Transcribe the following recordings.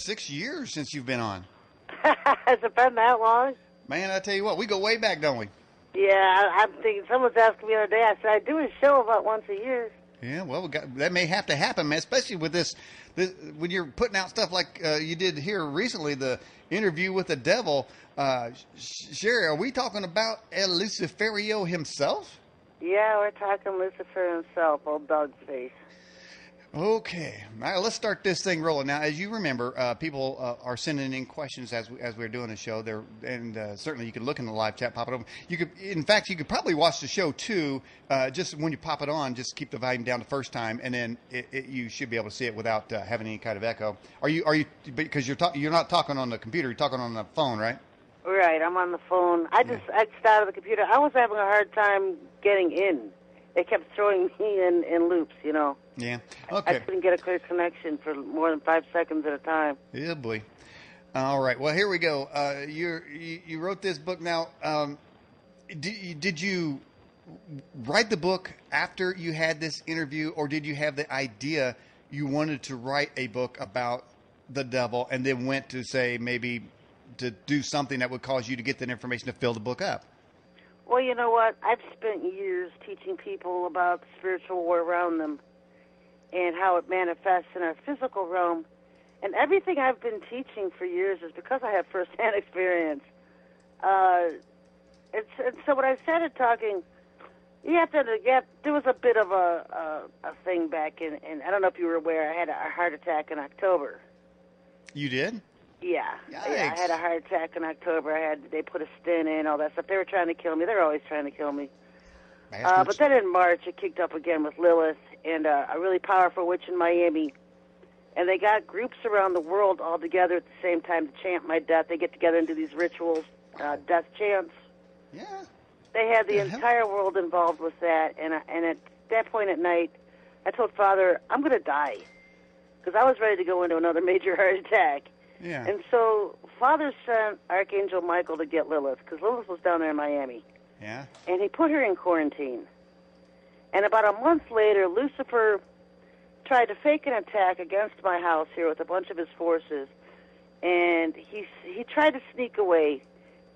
6 years since you've been on. Has it been that long? Man, I tell you what, we go way back, don't we? Yeah, I'm thinking, someone's asking me the other day, I said, I do a show about once a year. Yeah, well, that may have to happen, man, especially with this when you're putting out stuff like you did here recently, the interview with the devil. Sherry, are we talking about El Luciferio himself? Yeah, we're talking Lucifer himself, old dog face. Okay, all right, let's start this thing rolling. Now, as you remember, people are sending in questions as we're doing the show. Certainly you can look in the live chat, pop it over. In fact, you could probably watch the show too. Just when you pop it on, just keep the volume down the first time, and then you should be able to see it without having any kind of echo. Are you? Because you're not talking on the computer, you're talking on the phone, right? Right, I'm on the phone. I started the computer. I was having a hard time getting in. They kept throwing me in loops, you know. Yeah. Okay. I couldn't get a clear connection for more than 5 seconds at a time. Yeah, boy. All right. Well, here we go. You wrote this book now. Did you write the book after you had this interview, or did you have the idea you wanted to write a book about the devil and then went to say maybe to do something that would cause you to get that information to fill the book up? Well, you know what? I've spent years teaching people about the spiritual war around them and how it manifests in our physical realm. And everything I've been teaching for years is because I have first-hand experience. So when I started talking, you have to get, there was a bit of a thing back in, I don't know if you were aware, I had a heart attack in October. You did? Yeah. Yikes. Yeah, I had a heart attack in October. They put a stent in, all that stuff. They were trying to kill me. They're always trying to kill me. But then in March, it kicked up again with Lilith and a really powerful witch in Miami. And they got groups around the world all together at the same time to chant my death. They get together and do these rituals, death chants. Yeah. They had the entire world involved with that. And at that point at night, I told Father, I'm going to die. Because I was ready to go into another major heart attack. Yeah. And so Father sent Archangel Michael to get Lilith, because Lilith was down there in Miami. Yeah. And he put her in quarantine. And about a month later, Lucifer tried to fake an attack against my house here with a bunch of his forces. And he tried to sneak away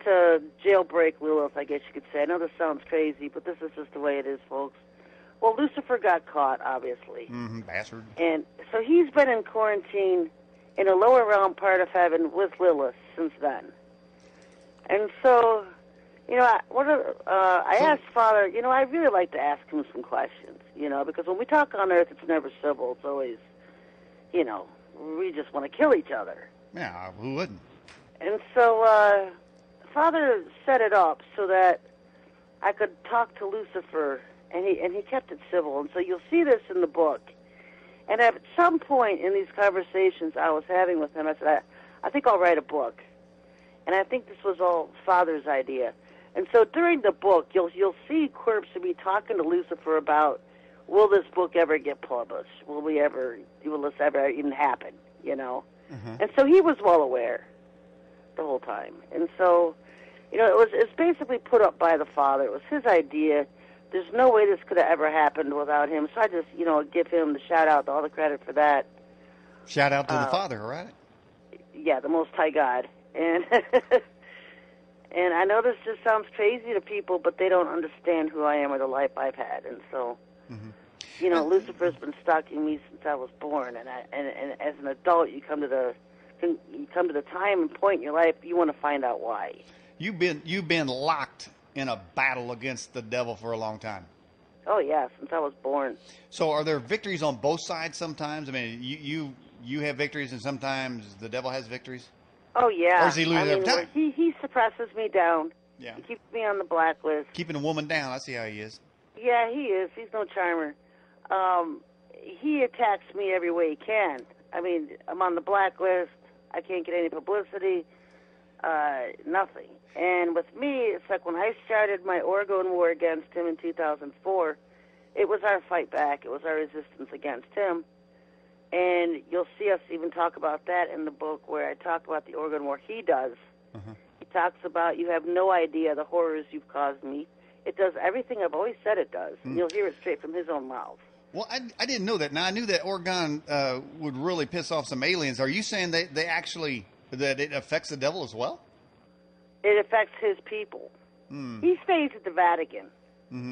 to jailbreak Lilith, I guess you could say. I know this sounds crazy, but this is just the way it is, folks. Well, Lucifer got caught, obviously. Bastard. And so he's been in quarantine in a lower realm part of heaven with Lilith since then. And so, you know, I asked Father, you know, I really like to ask him some questions, you know, because when we talk on Earth, it's never civil. It's always, you know, we just want to kill each other. Yeah, who wouldn't? And so Father set it up so that I could talk to Lucifer, and he kept it civil. And so you'll see this in the book. And at some point in these conversations I was having with him, I said, I think I'll write a book. And I think this was all Father's idea. And so during the book, you'll see Quirps of me talking to Lucifer about, will this book ever get published? Will this ever even happen, you know? And so he was well aware the whole time. And so, you know, it's basically put up by the Father. It was his idea. There's no way this could have ever happened without him. So I just, you know, give him the shout-out, all the credit for that. Shout out to the Father, right? Yeah, the Most High God. And and I know this just sounds crazy to people, but they don't understand who I am or the life I've had. And so, you know, Lucifer's been stalking me since I was born. And as an adult, you come to the time and point in your life you want to find out why. You've been locked in a battle against the devil for a long time. Oh yeah, since I was born. So are there victories on both sides sometimes? I mean, you have victories and sometimes the devil has victories? Oh yeah. Or does he lose every time? He suppresses me down. Yeah. He keeps me on the blacklist. Keeping a woman down, I see how he is. Yeah, he is. He's no charmer. He attacks me every way he can. I mean, I'm on the blacklist. I can't get any publicity. Nothing. And with me, it's like when I started my Oregon War against him in 2004, it was our fight back. It was our resistance against him. And you'll see us even talk about that in the book where I talk about the Oregon War he does. He talks about, you have no idea the horrors you've caused me. It does everything I've always said it does. And you'll hear it straight from his own mouth. Well, I didn't know that. Now, I knew that Oregon would really piss off some aliens. Are you saying they actually, that it affects the devil as well? It affects his people. He stays at the Vatican.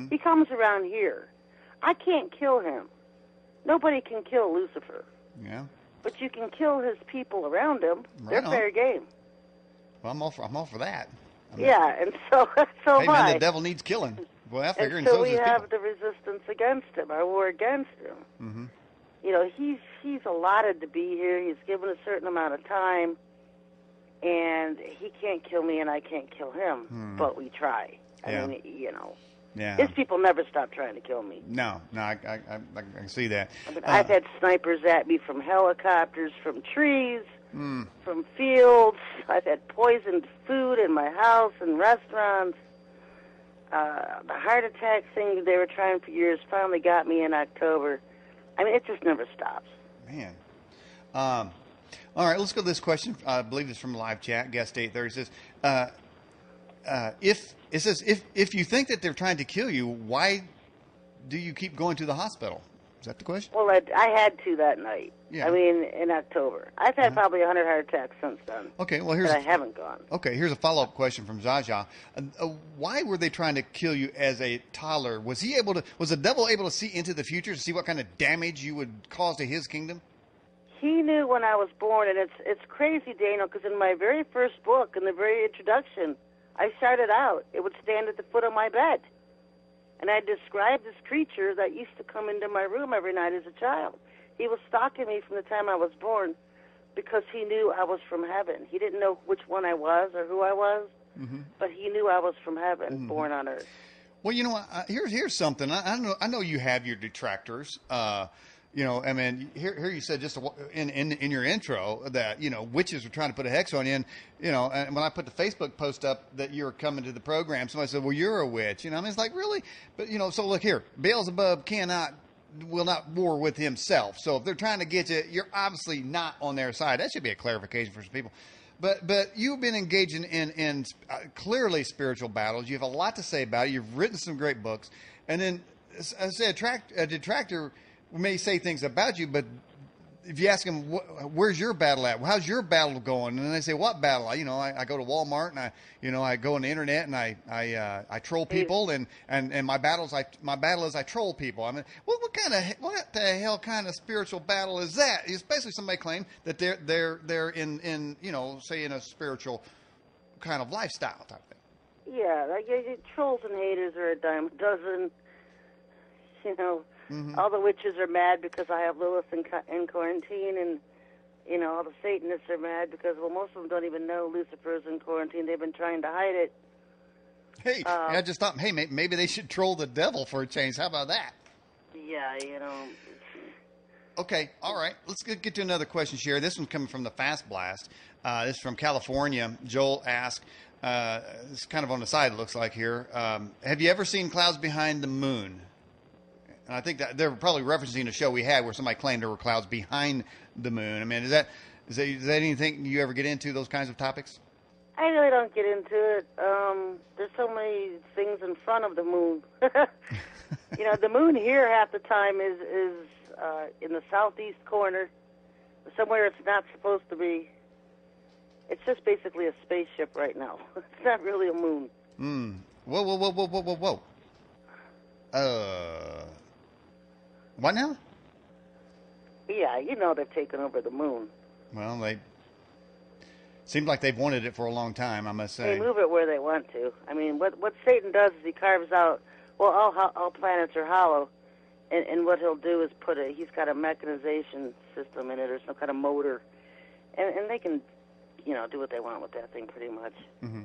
He comes around here. I can't kill him. Nobody can kill Lucifer. Yeah. But you can kill his people around him. Right They're fair game. Well, I'm all for that. Yeah, and so Hey, am I. man, the devil needs killing. Well, I figure, and and so so we does his have people. the resistance against him, our war against him. You know, he's allotted to be here. He's given a certain amount of time, and he can't kill me, and I can't kill him. But we try. I mean, you know. Yeah. His people never stop trying to kill me. No, I can see that. I mean, I've had snipers at me from helicopters, from trees, from fields. I've had poisoned food in my house and restaurants. The heart attack thing they were trying for years finally got me in October. I mean, it just never stops. Man. All right, let's go to this question. I believe it's from live chat. Guest 830 says, if you think that they're trying to kill you, why do you keep going to the hospital? Is that the question? Well, I had to that night. Yeah. I mean, in October. I've had probably 100 heart attacks since then. Okay, well, but I haven't gone. Okay, here's a follow-up question from Zaja. Why were they trying to kill you as a toddler? Was the devil able to see into the future to see what kind of damage you would cause to his kingdom? He knew when I was born, and it's crazy, Daniel, because in my very first book, in the very introduction, I shouted out, it would stand at the foot of my bed. And I described this creature that used to come into my room every night as a child. He was stalking me from the time I was born because he knew I was from heaven. He didn't know which one I was or who I was, but he knew I was from heaven, born on earth. Well, you know, here's something. I know you have your detractors. You know, I mean, here you said just in your intro that, you know, witches were trying to put a hex on you. And, you know, and when I put the Facebook post up that you were coming to the program, somebody said, well, you're a witch. You know, I mean, it's like, really? But, you know, so look here. Beelzebub will not war with himself. So if they're trying to get you, you're obviously not on their side. That should be a clarification for some people. But you've been engaging in clearly spiritual battles. You have a lot to say about it. You've written some great books. And then, I say, a detractor may say things about you, but if you ask them, where's your battle at? Well, how's your battle going? And they say, what battle? I go to Walmart and I go on the internet and I troll people and my battle is I troll people. I mean, what the hell kind of spiritual battle is that? Especially somebody claim that they're in say in a spiritual kind of lifestyle type thing. Yeah, like, trolls and haters are a dime a dozen. You know. All the witches are mad because I have Lilith in quarantine, and, you know, all the Satanists are mad because, well, most of them don't even know Lucifer's in quarantine. They've been trying to hide it. Hey, I just thought, hey, maybe they should troll the devil for a change. How about that? Yeah, you know. Okay, all right. Let's get to another question, Sherry. This one's coming from the Fast Blast. This is from California. Joel asked, it's kind of on the side, it looks like here. Have you ever seen clouds behind the moon? And I think that they're probably referencing a show we had where somebody claimed there were clouds behind the moon. I mean, is that anything you ever get into, those kinds of topics? I really don't get into it. There's so many things in front of the moon. You know, the moon here half the time is in the southeast corner, somewhere it's not supposed to be. It's just basically a spaceship right now. It's not really a moon. Whoa. What now? Yeah, you know they've taken over the moon. Well, they seems like they've wanted it for a long time, I must say. They move it where they want to. I mean, what Satan does is he carves out, well, all planets are hollow, and what he'll do is he's got a mechanization system in it or some kind of motor, and they can, you know, do what they want with that thing pretty much. Mm-hmm.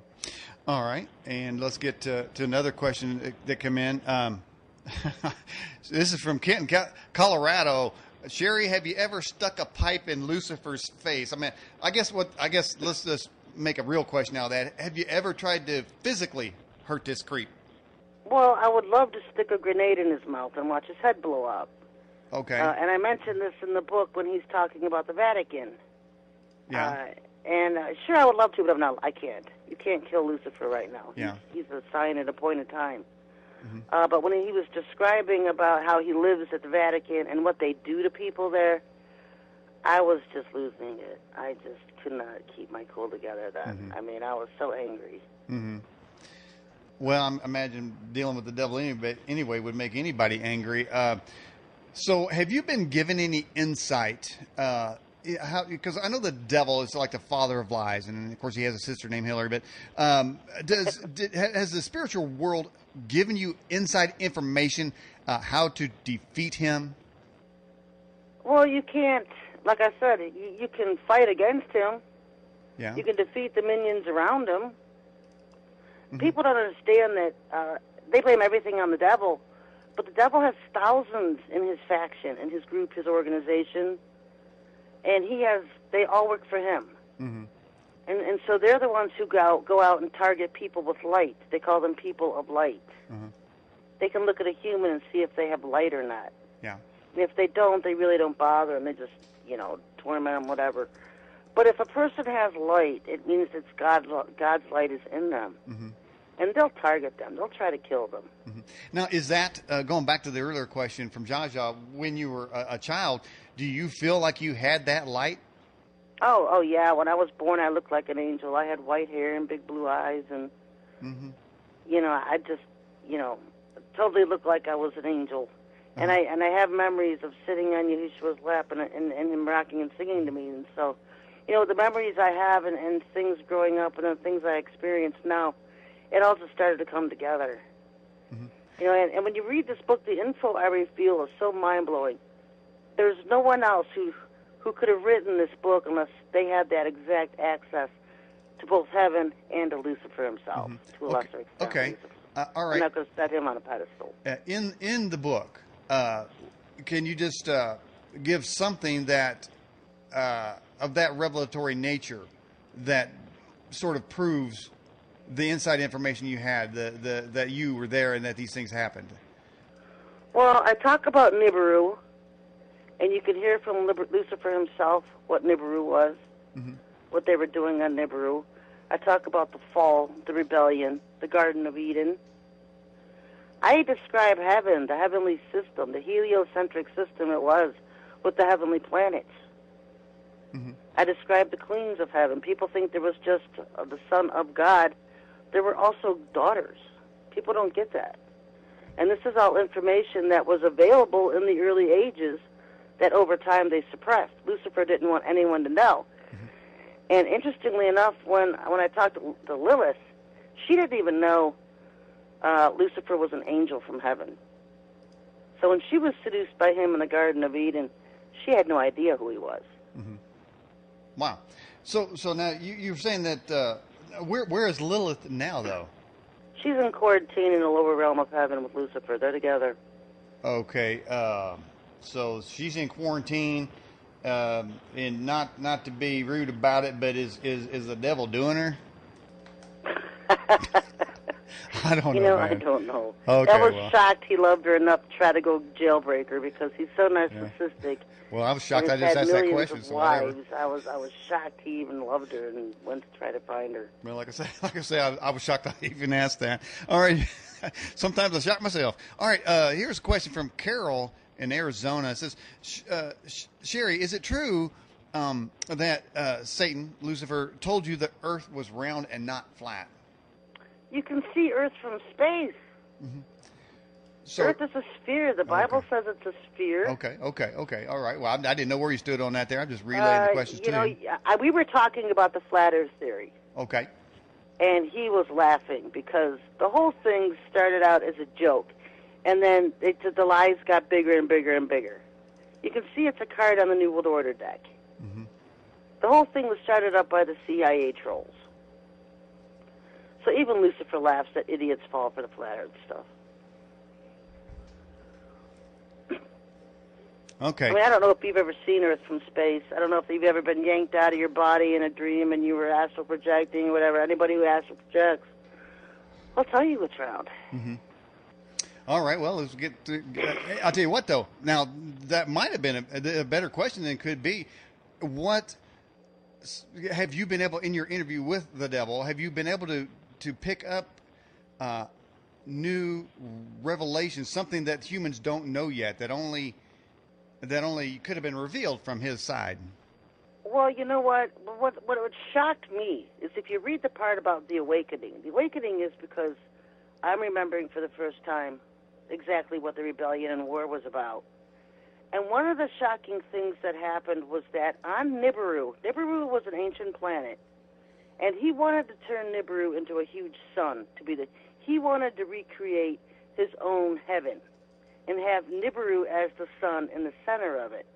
All right, and let's get to another question that come in. This is from Kenton, Colorado. Sherry, have you ever stuck a pipe in Lucifer's face? I mean, I guess let's just make a real question out of that. Have you ever tried to physically hurt this creep? Well, I would love to stick a grenade in his mouth and watch his head blow up. Okay. And I mentioned this in the book when he's talking about the Vatican. Yeah. Sure, I would love to, but I can't. You can't kill Lucifer right now. Yeah. He's a sign at a point in time. But when he was describing about how he lives at the Vatican and what they do to people there, I was just losing it. I just could not keep my cool together then. I mean, I was so angry. Well, I imagine dealing with the devil anyway would make anybody angry. So have you been given any insight? Because I know the devil is like the father of lies, and of course he has a sister named Hillary. But has the spiritual world given you inside information how to defeat him? Well, you can't. Like I said, you can fight against him. Yeah. You can defeat the minions around him. People don't understand that they blame everything on the devil, but the devil has thousands in his faction, in his group, his organization, and they all work for him. And so they're the ones who go out and target people with light. They call them people of light. They can look at a human and see if they have light or not. Yeah. And if they don't, they really don't bother, and they just, torment them, whatever. But if a person has light, it means it's God's light is in them. And they'll target them. They'll try to kill them. Now, is that, going back to the earlier question from Jaja, when you were a child, do you feel like you had that light? Oh, yeah. When I was born, I looked like an angel. I had white hair and big blue eyes, and, I just, totally looked like I was an angel. And I have memories of sitting on Yeshua's lap and him rocking and singing to me. And so, the memories I have and things growing up and the things I experience now, it all just started to come together. And when you read this book, the info I reveal is so mind-blowing. There's no one else who could have written this book unless they had that exact access to both heaven and to Lucifer himself, to a lesser extent. Okay. All right. I'm not going to set him on a pedestal. In the book, can you just give something that of that revelatory nature that sort of proves the inside information you had, that you were there and that these things happened? Well, I talk about Nibiru, and you can hear from Lucifer himself what Nibiru was, what they were doing on Nibiru. I talk about the fall, the rebellion, the Garden of Eden. I describe heaven, the heavenly system, the heliocentric system it was with the heavenly planets. I describe the queens of heaven. People think there was just the Son of God. There were also daughters. People don't get that. And this is all information that was available in the early ages that over time they suppressed. Lucifer didn't want anyone to know. And interestingly enough, when I talked to Lilith, she didn't even know Lucifer was an angel from heaven. So when she was seduced by him in the Garden of Eden, she had no idea who he was. Wow. So now you're saying that where is Lilith now, though? She's in quarantine in the lower realm of heaven with Lucifer. They're together. Okay. So she's in quarantine, and not to be rude about it, but is the devil doing her? I don't know. I don't know. Okay, I was shocked he loved her enough to try to go jailbreak her because he's so narcissistic. Well, I was shocked. I just asked that question. So whatever. I was shocked he even loved her and went to try to find her. Well, like I say, I was shocked I even asked that. All right. Sometimes I shock myself. All right. Here's a question from Carol in Arizona. It says, Sherry, is it true that Satan, Lucifer, told you the Earth was round and not flat? You can see Earth from space. So, Earth is a sphere. The Bible says it's a sphere. Okay. All right. Well, I didn't know where you stood on that there. I'm just relaying the questions to you. We were talking about the flat Earth theory. Okay. And he was laughing because the whole thing started out as a joke. And then the lies got bigger and bigger and bigger. You can see it's a card on the New World Order deck. The whole thing was started up by the CIA trolls. So even Lucifer laughs that idiots fall for the flat Earth stuff. Okay. I mean, I don't know if you've ever seen Earth from space. I don't know if you've ever been yanked out of your body in a dream and you were astral projecting or whatever. Anybody who astral projects, I'll tell you what's round. All right. Well, let's get to. I'll tell you what, though. Now, that might have been a better question than it could be. What have you been able, in your interview with the devil, have you been able to pick up new revelation, something that humans don't know yet, that only could have been revealed from his side. Well, you know what? What shocked me is if you read the part about the awakening. The awakening is because I'm remembering for the first time exactly what the rebellion and war was about. And one of the shocking things that happened was that on Nibiru was an ancient planet, and he wanted to turn Nibiru into a huge sun he wanted to recreate his own heaven and have Nibiru as the sun in the center of it,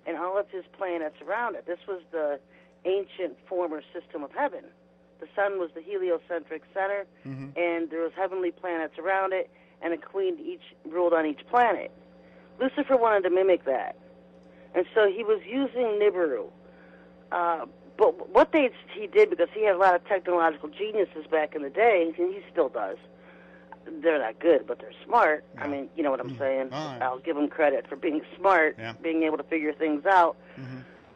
and all of his planets around it. This was the ancient former system of heaven. The sun was the heliocentric center, and there was heavenly planets around it, and a queen ruled on each planet. Lucifer wanted to mimic that, and so he was using Nibiru. But what he did, because he had a lot of technological geniuses back in the day, and he still does. They're not good, but they're smart. Yeah. I mean, you know what I'm saying? Right. I'll give them credit for being smart, being able to figure things out.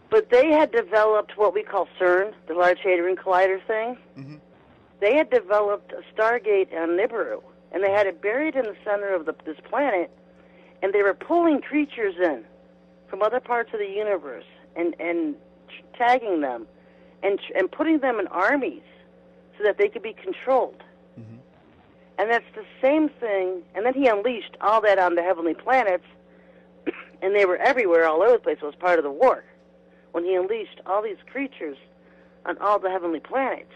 But they had developed what we call CERN, the Large Hadron Collider thing. They had developed a Stargate on Nibiru, and they had it buried in the center of this planet, and they were pulling creatures in from other parts of the universe and tagging them and putting them in armies so that they could be controlled. And that's the same thing. And then he unleashed all that on the heavenly planets, and they were everywhere, all over the place. It was part of the war. When he unleashed all these creatures on all the heavenly planets,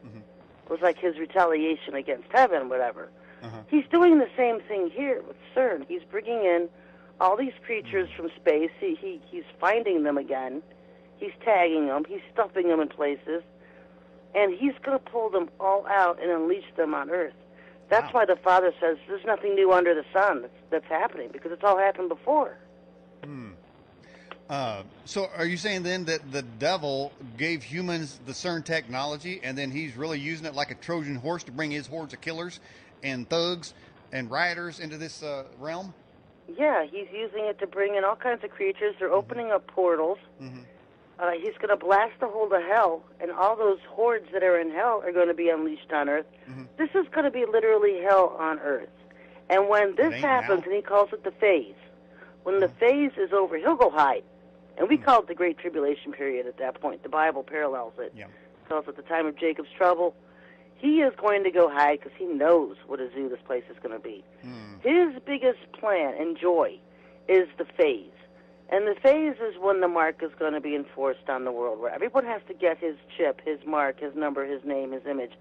it was like his retaliation against heaven, whatever. He's doing the same thing here with CERN. He's bringing in all these creatures from space. He's finding them again. He's tagging them. He's stuffing them in places. And he's going to pull them all out and unleash them on Earth. That's why the Father says there's nothing new under the sun that's happening, because it's all happened before. So are you saying then that the devil gave humans the CERN technology, and then he's really using it like a Trojan horse to bring his hordes of killers and thugs and rioters into this realm? Yeah, he's using it to bring in all kinds of creatures. They're opening up portals. He's going to blast the whole to hell, and all those hordes that are in hell are going to be unleashed on Earth. This is going to be literally hell on Earth. And when this happens, and he calls it the phase, when the phase is over, he'll go hide. And we call it the Great Tribulation period at that point. The Bible parallels it. It calls it the time of Jacob's trouble. He is going to go hide because he knows what a zoo this place is going to be. His biggest plan and joy is the phase. And the phase is when the mark is going to be enforced on the world, where everyone has to get his chip, his mark, his number, his name, his image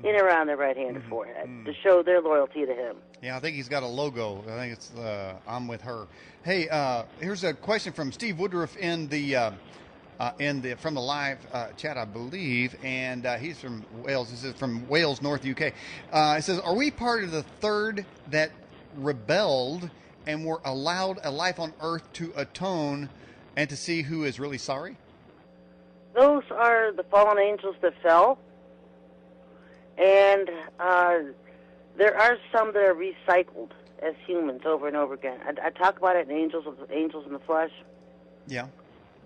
in around their right hand or forehead to show their loyalty to him. Yeah, I think he's got a logo. I think it's I'm with her. Hey, here's a question from Steve Woodruff from the live chat, I believe, and he's from Wales. This is from Wales, North UK. It says, "Are we part of the third that rebelled and were allowed a life on Earth to atone and to see who is really sorry?" Those are the fallen angels that fell, and there are some that are recycled as humans over and over again. I talk about it in Angels in the Flesh. Yeah.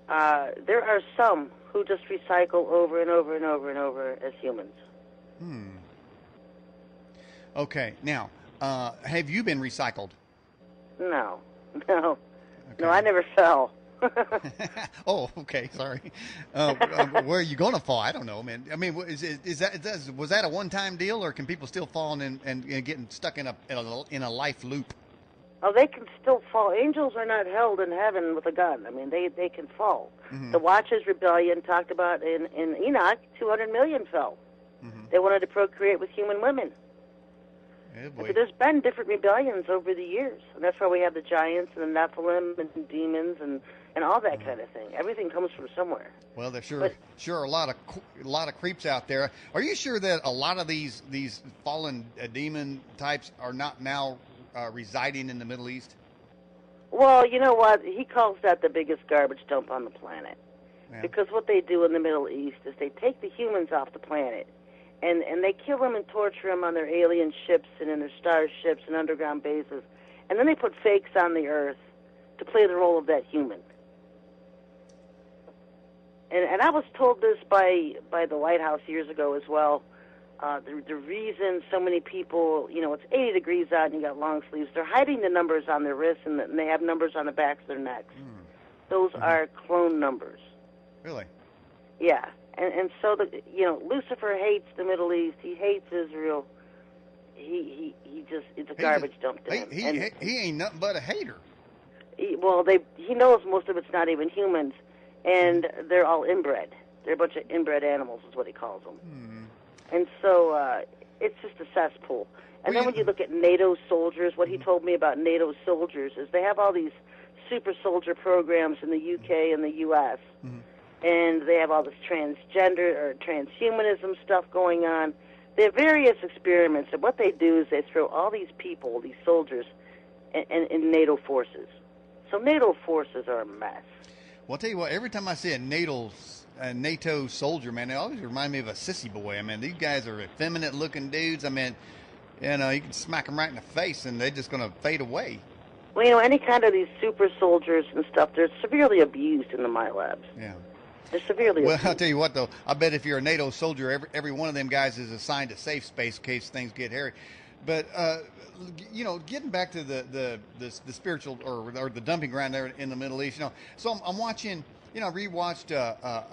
There are some who just recycle over and over and over and over as humans. Okay. Now, have you been recycled? No. No, I never fell. Oh, okay. Sorry. Where are you going to fall? I don't know, man. I mean, was that a one-time deal, or can people still fall and getting stuck in a life loop? Oh, they can still fall. Angels are not held in heaven with a gun. I mean, they can fall. The Watchers' rebellion talked about in Enoch, 200 million fell. They wanted to procreate with human women. So there's been different rebellions over the years, and that's why we have the giants and the Nephilim and demons and all that kind of thing. Everything comes from somewhere. Well, there's sure a lot of creeps out there. Are you sure that a lot of these fallen demon types are not now residing in the Middle East? Well, you know what? He calls that the biggest garbage dump on the planet. Yeah. Because what they do in the Middle East is they take the humans off the planet, and they kill them and torture them on their alien ships and in their starships and underground bases, and then they put fakes on the Earth to play the role of that human. And I was told this by the White House years ago as well. The reason so many people, it's 80 degrees out and you got long sleeves, they're hiding the numbers on their wrists and they have numbers on the backs of their necks. Those are clone numbers. Really? Yeah. And so, Lucifer hates the Middle East. He hates Israel. It's a garbage dump to him. He ain't nothing but a hater. He knows most of it's not even humans, and they're all inbred. They're a bunch of inbred animals is what he calls them. And so it's just a cesspool. And then when you look at NATO soldiers, what he told me about NATO soldiers is they have all these super soldier programs in the UK and the US, and they have all this transgender or transhumanism stuff going on. They have various experiments, and what they do is they throw all these people, these soldiers, in NATO forces. So NATO forces are a mess. Well, I'll tell you what, every time I see a NATO soldier, man, they always remind me of a sissy boy. I mean, these guys are effeminate-looking dudes. I mean, you can smack them right in the face, and they're just going to fade away. Well, any kind of these super soldiers and stuff, they're severely abused in the My Labs. Yeah. They're severely abused. Well, I'll tell you what, though. I bet if you're a NATO soldier, every one of them guys is assigned a safe space in case things get hairy. But, getting back to the spiritual or the dumping ground there in the Middle East, so I'm watching, I rewatched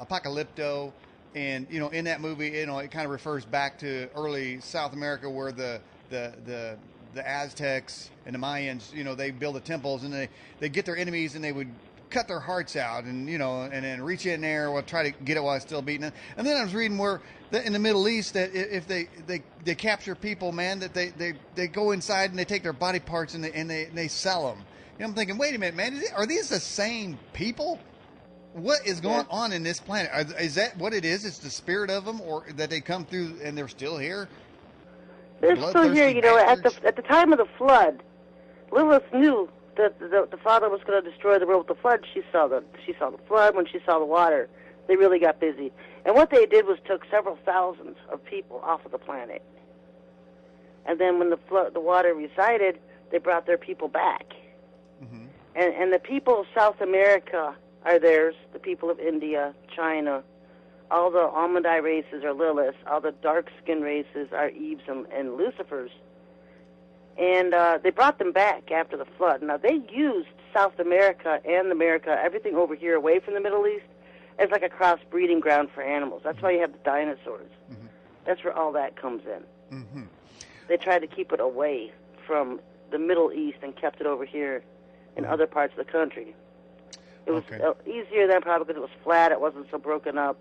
Apocalypto, and, in that movie, it kind of refers back to early South America where the Aztecs and the Mayans, they build the temples and they get their enemies and they would cut their hearts out and and then reach in there or try to get it while it's still beating it. And then I was reading where in the Middle East that if they capture people, man, that they go inside and they take their body parts and they sell them. I'm thinking, wait a minute, man, are these the same people? What is going on in this planet? Is that what it is? It's the spirit of them, or that they come through and they're still here? They're still here. At the time of the flood, Lilith knew that the Father was going to destroy the world with the flood. She saw the flood. When she saw the water, they really got busy. And what they did was took several thousands of people off of the planet. And then when the water receded, they brought their people back. And the people of South America are theirs. The people of India, China, all the almond eye races are Liliths. All the dark-skinned races are Eve's and Lucifer's. And they brought them back after the flood. Now, they used South America and America, everything over here away from the Middle East, as like a cross-breeding ground for animals. That's why you have the dinosaurs. That's where all that comes in. They tried to keep it away from the Middle East and kept it over here in other parts of the country. It was easier then, probably because it was flat. It wasn't so broken up.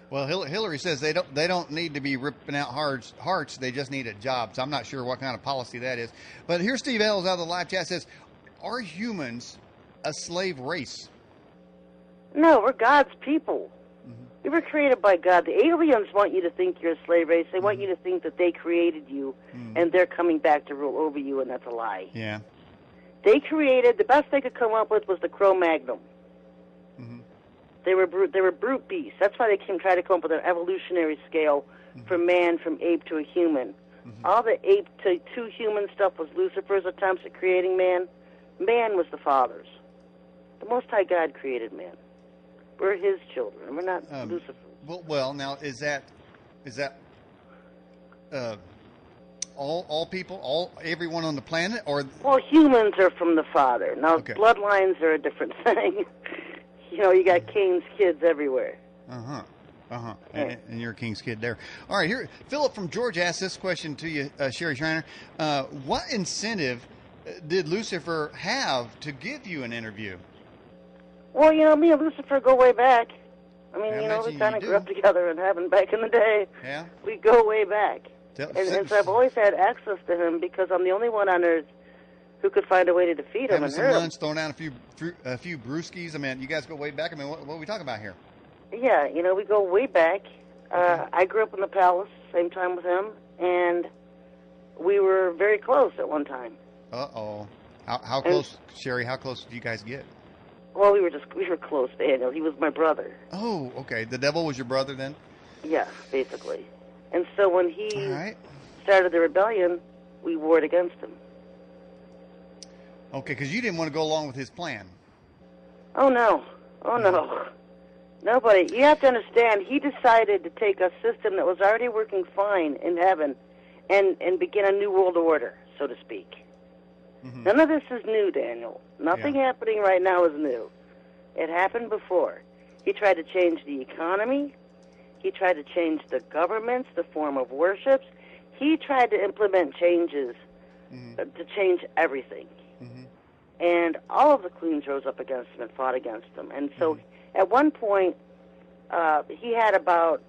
Well, Hillary says they don't need to be ripping out hearts. They just need a job. So I'm not sure what kind of policy that is. But here Steve Ells out of the live chat says, are humans a slave race? No, we're God's people. We were created by God. The aliens want you to think you're a slave race. They want you to think that they created you and they're coming back to rule over you, and that's a lie. Yeah. They created, the best they could come up with was the Cro-Magnon. They were brute beasts. That's why they tried to come up with an evolutionary scale from man, from ape to a human. All the ape to human stuff was Lucifer's attempts at creating man. Man was the Father's. The Most High God created man. We're His children. We're not Lucifer. Well, now is that all people, everyone on the planet, or? Well, humans are from the Father. Now, bloodlines are a different thing. You got Cain's kids everywhere. And you're a King's kid there. All right, here, Philip from Georgia asked this question to you, Sherry Shriner. What incentive did Lucifer have to give you an interview? Well, me and Lucifer go way back. I mean, we kind of grew up together in heaven back in the day. Yeah? We go way back. And so I've always had access to him because I'm the only one on earth who could find a way to defeat him and hurt some him. lunch, throwing down a few brewskis. I mean, you guys go way back. I mean, what are we talking about here? Yeah, we go way back. I grew up in the palace, same time with him, and we were very close at one time. Uh-oh. How close, Sherry, how close did you guys get? Well, we were close, Daniel. He was my brother. Oh, okay. The devil was your brother then? Yes, basically. And so when he started the rebellion, we warred against him. Okay, because you didn't want to go along with his plan. Oh, no. Oh, no. Nobody. You have to understand, he decided to take a system that was already working fine in heaven and begin a new world order, so to speak. Mm-hmm. None of this is new, Daniel. Nothing happening right now is new. It happened before. He tried to change the economy. He tried to change the governments, the form of worships. He tried to implement changes to change everything. Mm-hmm. And all of the queens rose up against him and fought against him. And so at one point, he had about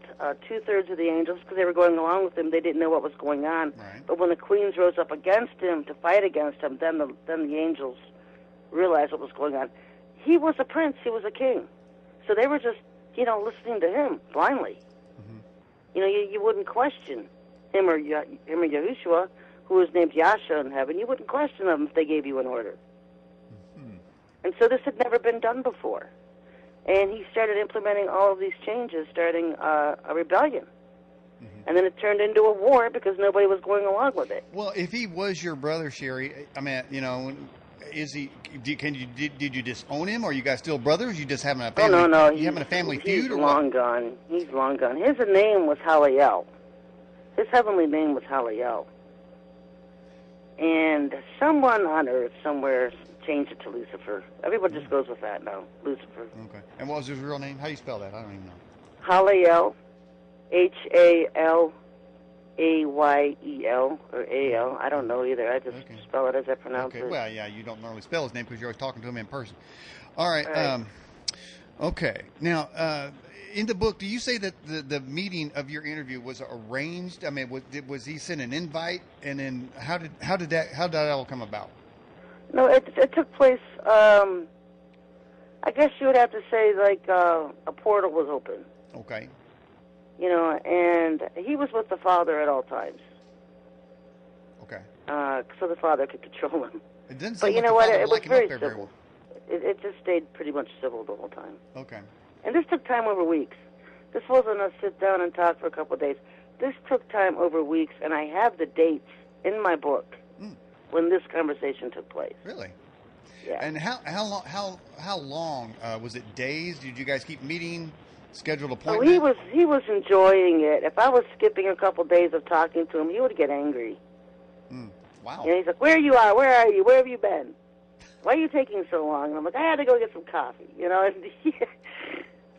two-thirds of the angels, because they were going along with him. They didn't know what was going on. Right. But when the queens rose up against him to fight against him, then the angels realized what was going on. He was a prince. He was a king. So they were just, listening to him blindly. Mm-hmm. You wouldn't question him or Yahushua, who was named Yasha in heaven. You wouldn't question them if they gave you an order. Mm-hmm. And so this had never been done before. And he started implementing all of these changes, starting a rebellion. Mm-hmm. And then it turned into a war because nobody was going along with it. Well, if he was your brother, Sherry, I mean, is he? Did you disown him, or are you guys still brothers? You just having a family? Oh, no. You having a family feud, or long what? Gone. He's long gone. His name was Haliel. His heavenly name was Haliel. And someone on earth somewhere changed it to Lucifer. Everyone just goes with that now, Lucifer. Okay. And what was his real name? How do you spell that? I don't even know. Haliel, Halalyel, or A-L. I don't know either. I just spell it as I pronounce it. Well, yeah, you don't normally spell his name because you're always talking to him in person. All right. Okay. Now, in the book, do you say that the meeting of your interview was arranged? I mean, was he sent an invite, and then how did that all come about? No, it took place. I guess you would have to say like a portal was open. Okay. And he was with the Father at all times. Okay. So the Father could control him. It didn't but seem you like know what? It was very civil. civil. It just stayed pretty much civil the whole time. Okay. And this took time over weeks. This wasn't a sit down and talk for a couple of days. This took time over weeks, and I have the dates in my book when this conversation took place. Really? Yeah. And how long was it? Days? Did you guys keep meeting? Scheduled appointments? Oh, he was enjoying it. If I was skipping a couple of days of talking to him, he would get angry. Wow. And he's like, "Where you are? Where are you? Where have you been? Why are you taking so long?" And I'm like, "I had to go get some coffee,"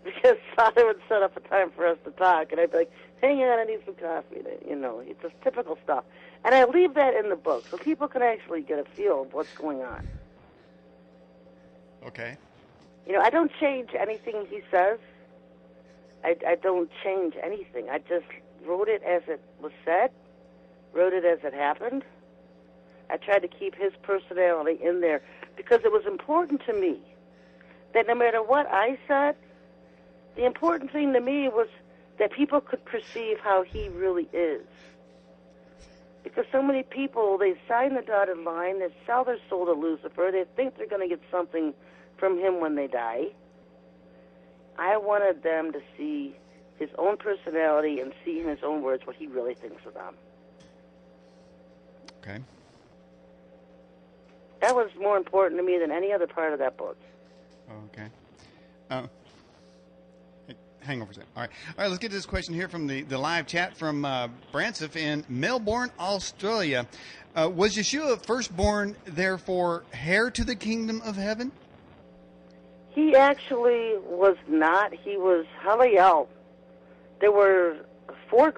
because Father would set up a time for us to talk, and I'd be like, "Hang on, I need some coffee." It's just typical stuff. And I leave that in the book so people can actually get a feel of what's going on. Okay. I don't change anything he says. I don't change anything. I just wrote it as it was said, wrote it as it happened. I tried to keep his personality in there because it was important to me that no matter what I said, the important thing to me was that people could perceive how he really is. Because so many people, they sign the dotted line, they sell their soul to Lucifer, they think they're going to get something from him when they die. I wanted them to see his own personality and see in his own words what he really thinks of them. Okay. That was more important to me than any other part of that book. Okay. Hang on for a second. All right, let's get to this question here from the live chat from Bransif in Melbourne, Australia. Was Yeshua firstborn, therefore, heir to the kingdom of heaven? He actually was not. He was Haliel. There were five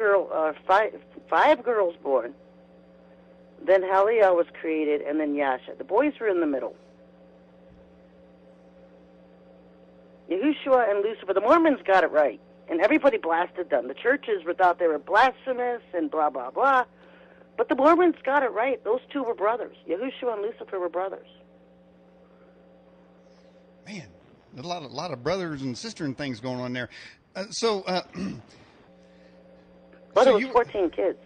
girls born. Then Haliel was created, and then Yasha. The boys were in the middle. Yahushua and Lucifer, the Mormons got it right, and everybody blasted them. The churches thought they were blasphemous and blah, blah, blah. But the Mormons got it right. Those two were brothers. Yahushua and Lucifer were brothers. Man, a lot of brothers and sister and things going on there. Well, there was 14 kids.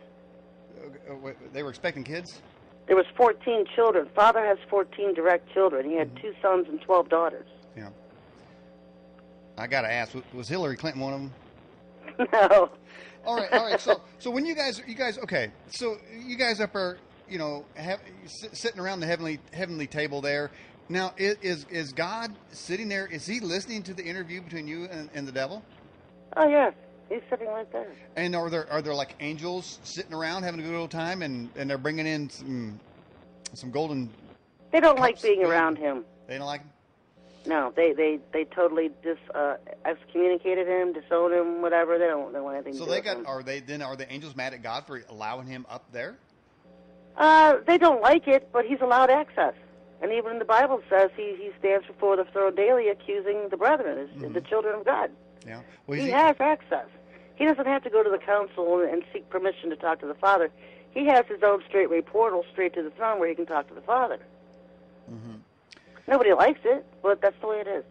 They were expecting kids? There was 14 children. Father has 14 direct children. He had 2 sons and 12 daughters. Yeah. I got to ask, was Hillary Clinton one of them? No. All right. So when you guys, okay. So you guys up are, sitting around the heavenly table there. Now, is God sitting there? Is he listening to the interview between you and the devil? Oh, yeah. He's sitting right there. And are there like angels sitting around having a good old time, and they're bringing in some golden? They don't cups like being filled- around him. They don't like him. No, they totally excommunicated him, disowned him, whatever. They don't want anything So to do with him. are the angels mad at God for allowing him up there? They don't like it, but he's allowed access. And even the Bible says he stands before the throne daily accusing the brethren, the children of God. Yeah. Well, He has access. He doesn't have to go to the council and seek permission to talk to the Father. He has his own straightway portal straight to the throne where he can talk to the Father. Mm-hmm. Nobody likes it, but that's the way it is.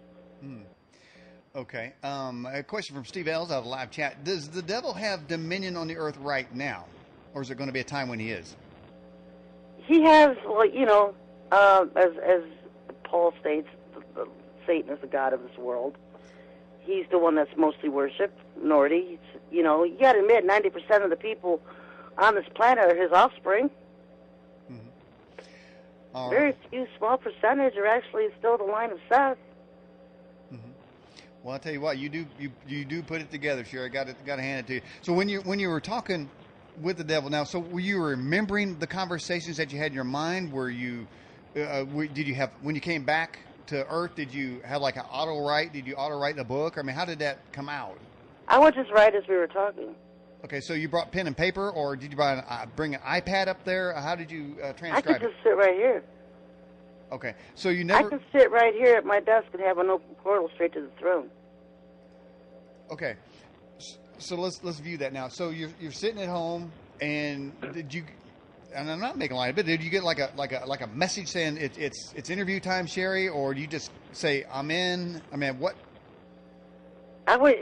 Okay. A question from Steve Ells out of live chat. Does the devil have dominion on the earth right now? Or is there going to be a time when he is? He has, well, as Paul states, Satan is the god of this world. He's the one that's mostly worshipped, minority. You got to admit, 90% of the people on this planet are his offspring. All Very right. few, small percentage are actually still the line of Seth. Well, I'll tell you what, you do put it together, Sherry. Got to hand it to you. So when you were talking with the devil now, so were you remembering the conversations that you had in your mind? Were you did you have, when you came back to Earth, did you have like an auto write? Did you auto write the book? I mean, how did that come out? I would just write as we were talking. Okay, so you brought pen and paper, or did you bring an iPad up there? How did you I transcribe could just sit right here. Okay, so you I never. could sit right here at my desk and have an open portal straight to the throne. Okay, so let's view that now. So you're sitting at home, and did you? And I'm not making light of it. Did you get like a message saying it's interview time, Sherry, or do you just say I'm in? I mean, what? I would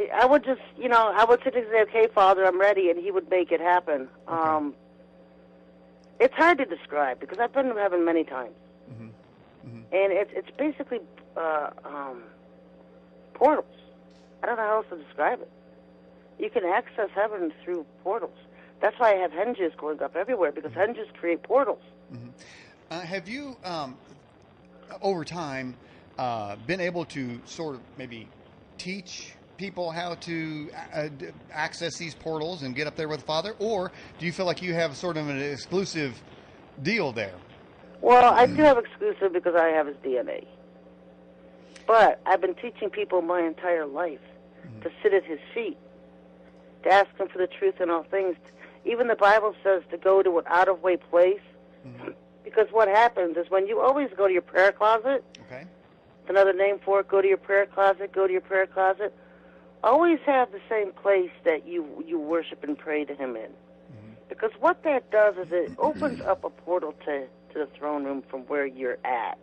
just, I would sit and say, okay, Father, I'm ready, and he would make it happen. Okay. It's hard to describe because I've been to heaven many times. And it's basically portals. I don't know how else to describe it. You can access heaven through portals. That's why I have hinges going up everywhere, because hinges create portals. Have you, over time, been able to sort of maybe teach people how to access these portals and get up there with the Father? Or do you feel like you have sort of an exclusive deal there? Well, I do have exclusive because I have his DNA. But I've been teaching people my entire life to sit at his feet, to ask him for the truth in all things. Even the Bible says to go to an out-of-way place. Because what happens is when you always go to your prayer closet, Okay. another name for it, go to your prayer closet, always have the same place that you worship and pray to him in. Because what that does is it opens up a portal to the throne room from where you're at.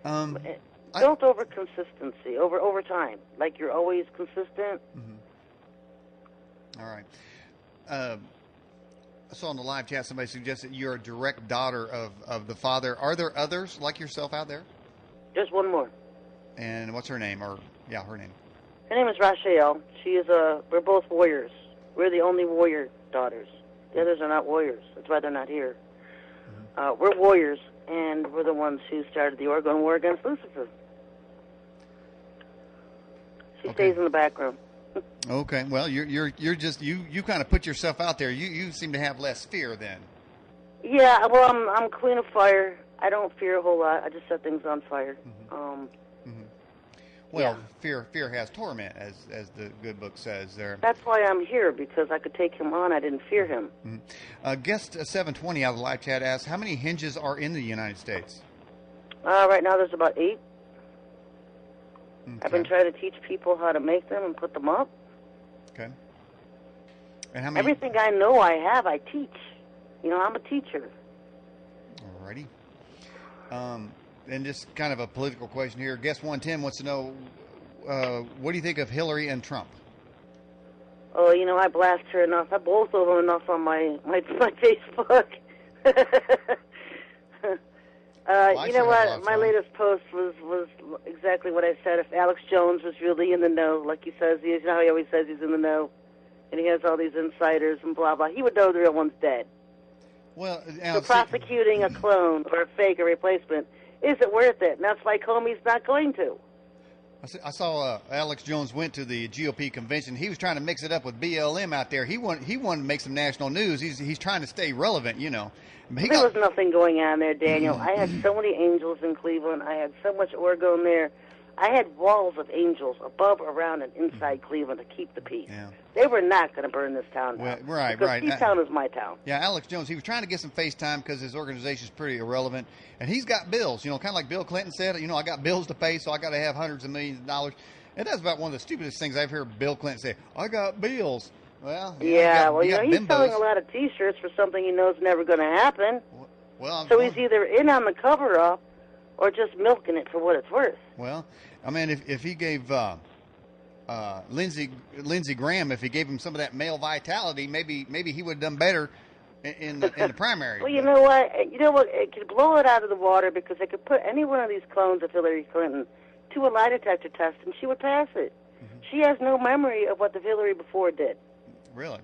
Built over consistency, over time. Like you're always consistent. All right. I saw in the live chat somebody suggested you're a direct daughter of the Father. Are there others like yourself out there? Just one more. And what's her name? Her name. Her name is Rachel. She is we're both warriors. We're the only warrior daughters. The others are not warriors. That's why they're not here. We're warriors, and we're the ones who started the Oregon War against Lucifer. She stays in the background. Okay. Well, you're just you kind of put yourself out there. You seem to have less fear then. Yeah. Well, I'm Queen of Fire. I don't fear a whole lot. I just set things on fire. Well, fear has torment, as the good book says there. That's why I'm here, because I could take him on. I didn't fear him. Guest 720 out of the live chat asks, how many hinges are in the United States? Right now there's about 8. Okay. I've been trying to teach people how to make them and put them up. Okay. And how many? Everything I know I have, I teach. I'm a teacher. Alrighty. And just kind of a political question here. Guest 110 wants to know, what do you think of Hillary and Trump? Oh, I blast her enough. I both of them enough on my Facebook. You know what? My latest post was exactly what I said. If Alex Jones was really in the know, like he says, he always says he's in the know, and he has all these insiders and blah, blah, he would know the real one's dead. Well, so prosecuting a clone or a fake or replacement Is it worth it? And that's why Comey's not going to. I saw Alex Jones went to the GOP convention. He was trying to mix it up with BLM out there. He wanted to make some national news. He's trying to stay relevant, you know. There was nothing going on there, Daniel. I had so many angels in Cleveland. I had so much orgone there. I had walls of angels above, around, and inside Cleveland to keep the peace. Yeah. They were not going to burn this town down. Well, right. P-Town is my town. Yeah, Alex Jones, he was trying to get some face time because his organization is pretty irrelevant. And he's got bills, you know, kind of like Bill Clinton said, you know, I got bills to pay, so I got to have hundreds of millions of dollars. And that's about one of the stupidest things I've heard Bill Clinton say. I got bills. Well, yeah, he's selling a lot of T-shirts for something he knows never going to happen. Well, so he's either in on the cover-up or just milking it for what it's worth. Well, I mean, if he gave Lindsey Graham, if he gave him some of that male vitality, maybe he would have done better in the primary. Well, you know what? It could blow it out of the water because they could put any one of these clones of Hillary Clinton to a lie detector test, and she would pass it. Mm-hmm. She has no memory of what the Hillary before did. Really?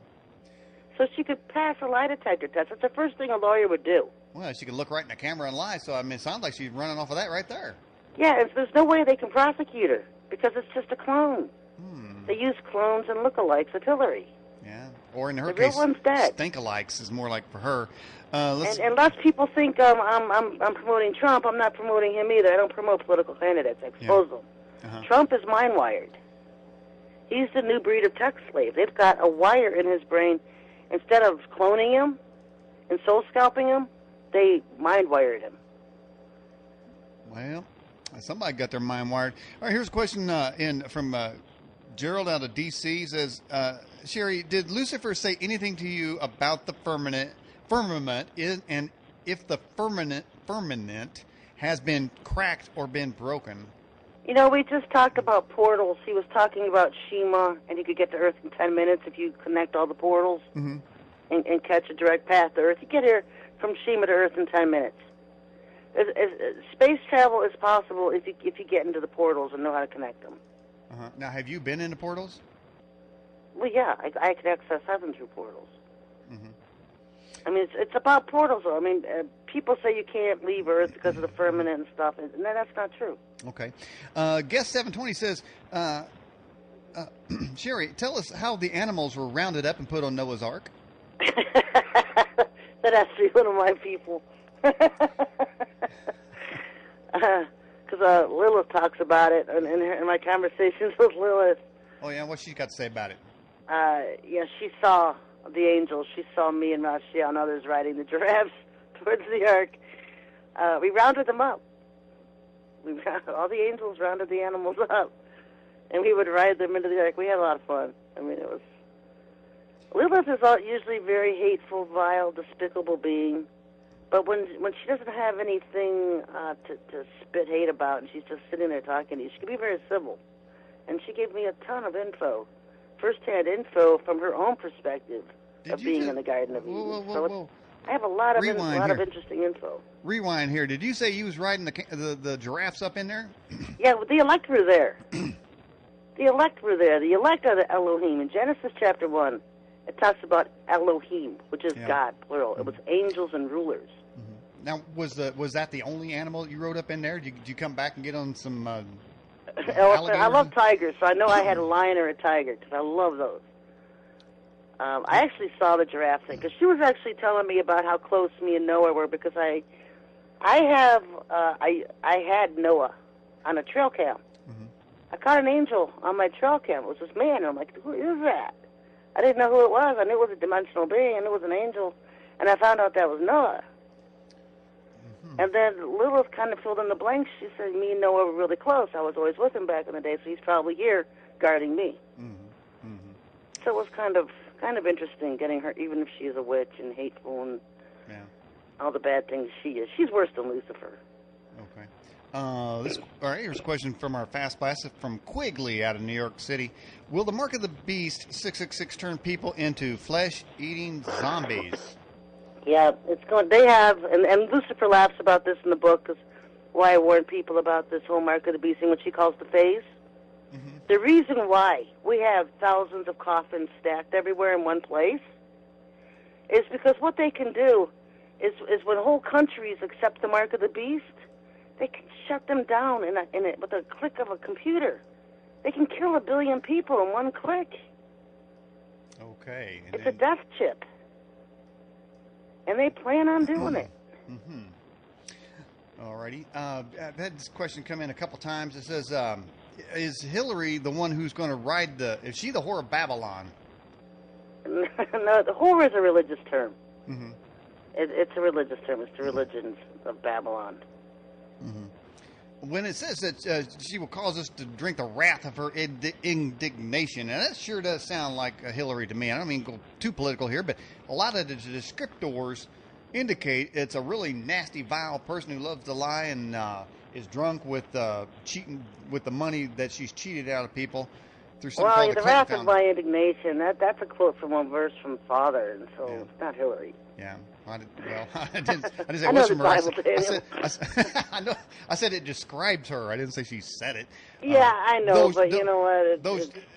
So she could pass a lie detector test. That's the first thing a lawyer would do. Well, she could look right in the camera and lie. So, I mean, it sounds like she's running off of that right there. Yeah, there's no way they can prosecute her because it's just a clone. They use clones and lookalikes of Hillary. Yeah, or in her the case, real one's dead. Stink-alikes is more like for her. And less people think I'm promoting Trump. I'm not promoting him either. I don't promote political candidates. I expose them. Uh-huh. Trump is mind-wired. He's the new breed of tech slave. They've got a wire in his brain. Instead of cloning him and soul scalping him, they mind-wired him. Well, somebody got their mind wired. All right, here's a question from Gerald out of D.C. Says, Sherry, did Lucifer say anything to you about the firmament and if the firmament has been cracked or been broken? You know, we just talked about portals. He was talking about Shema, and you could get to Earth in 10 minutes if you connect all the portals and catch a direct path to Earth. You get here from Shema to Earth in 10 minutes. Space travel is possible if you get into the portals and know how to connect them. Uh-huh. Now, have you been into portals? Well, yeah, I can access heaven through portals. I mean, it's about portals, though. I mean, people say you can't leave Earth because of the firmament and stuff, and that's not true. Okay. Guest 720 says, Sherry, tell us how the animals were rounded up and put on Noah's Ark. That has to be one of my people. Because Lilith talks about it in my conversations with Lilith. Oh, yeah? What's she got to say about it? Yeah, she saw the angels. She saw me and Rashi and others riding the giraffes towards the ark. We rounded them up. All the angels rounded the animals up, and we would ride them into the ark. We had a lot of fun. I mean, it was... Lilith is usually very hateful, vile, despicable being. But when she doesn't have anything to spit hate about, and she's just sitting there talking to you, she can be very civil. And she gave me a ton of info, first-hand info from her own perspective of being in the Garden of Eden. Whoa. I have a lot of interesting info. Rewind here. Did you say you was riding the giraffes up in there? Yeah, the elect were there. The elect were there. The elect are the Elohim. In Genesis chapter 1, it talks about Elohim, which is God, plural. It was angels and rulers. Now, was that the only animal you rode up in there? Did you come back and get on some elephant? I love tigers, so I know I had a lion or a tiger because I love those. I actually saw the giraffe thing because she was actually telling me about how close me and Noah were because I had Noah on a trail cam. I caught an angel on my trail cam. It was this man, and I'm like, who is that? I didn't know who it was. I knew it was a dimensional being. I knew it was an angel, and I found out that was Noah. And then Lilith kind of filled in the blanks. She said, me and Noah were really close. I was always with him back in the day, so he's probably here guarding me. So it was kind of interesting getting her, even if she is a witch and hateful and all the bad things she is. She's worse than Lucifer. Okay. All right, here's a question from our Fast Blast from Quigley out of New York City. Will the Mark of the Beast 666 turn people into flesh-eating zombies? Yeah, it's going. They have, and Lucifer laughs about this in the book, because why I warn people about this whole Mark of the Beast thing, what she calls the phase. The reason why we have thousands of coffins stacked everywhere in one place is because what they can do is when whole countries accept the Mark of the Beast, They can shut them down with a click of a computer. They can kill 1 billion people in one click. Okay. It's a death chip. And they plan on doing it. Mm-hmm. All righty. I've had this question come in a couple times. It says, is Hillary the one who's going to ride is she the whore of Babylon? No, the whore is a religious term. Mm-hmm. It's a religious term. It's the religions of Babylon. Mm-hmm. When it says that she will cause us to drink the wrath of her indignation, and that sure does sound like Hillary to me. I don't mean go too political here, but a lot of the descriptors indicate it's a really nasty, vile person who loves to lie and is drunk with cheating with the money that she's cheated out of people through something called the wrath of my indignation. That's a quote from one verse from Father, and so it's not Hillary. Yeah. I didn't say I it know was the from her. Bible, Daniel. I said it describes her. I didn't say she said it. Yeah, I know, but you know what?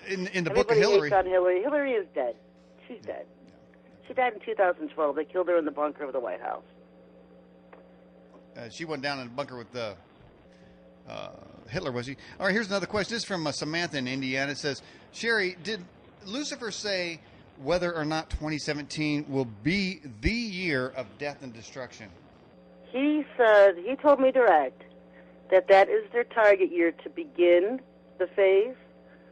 In the book of Hillary. Hates on Hillary. Hillary is dead. She's dead. She died in 2012. They killed her in the bunker of the White House. She went down in the bunker with Hitler, was he? All right, here's another question. This is from Samantha in Indiana. It says, Sherry, did Lucifer say whether or not 2017 will be the year of death and destruction? He said, he told me direct, that is their target year to begin the phase,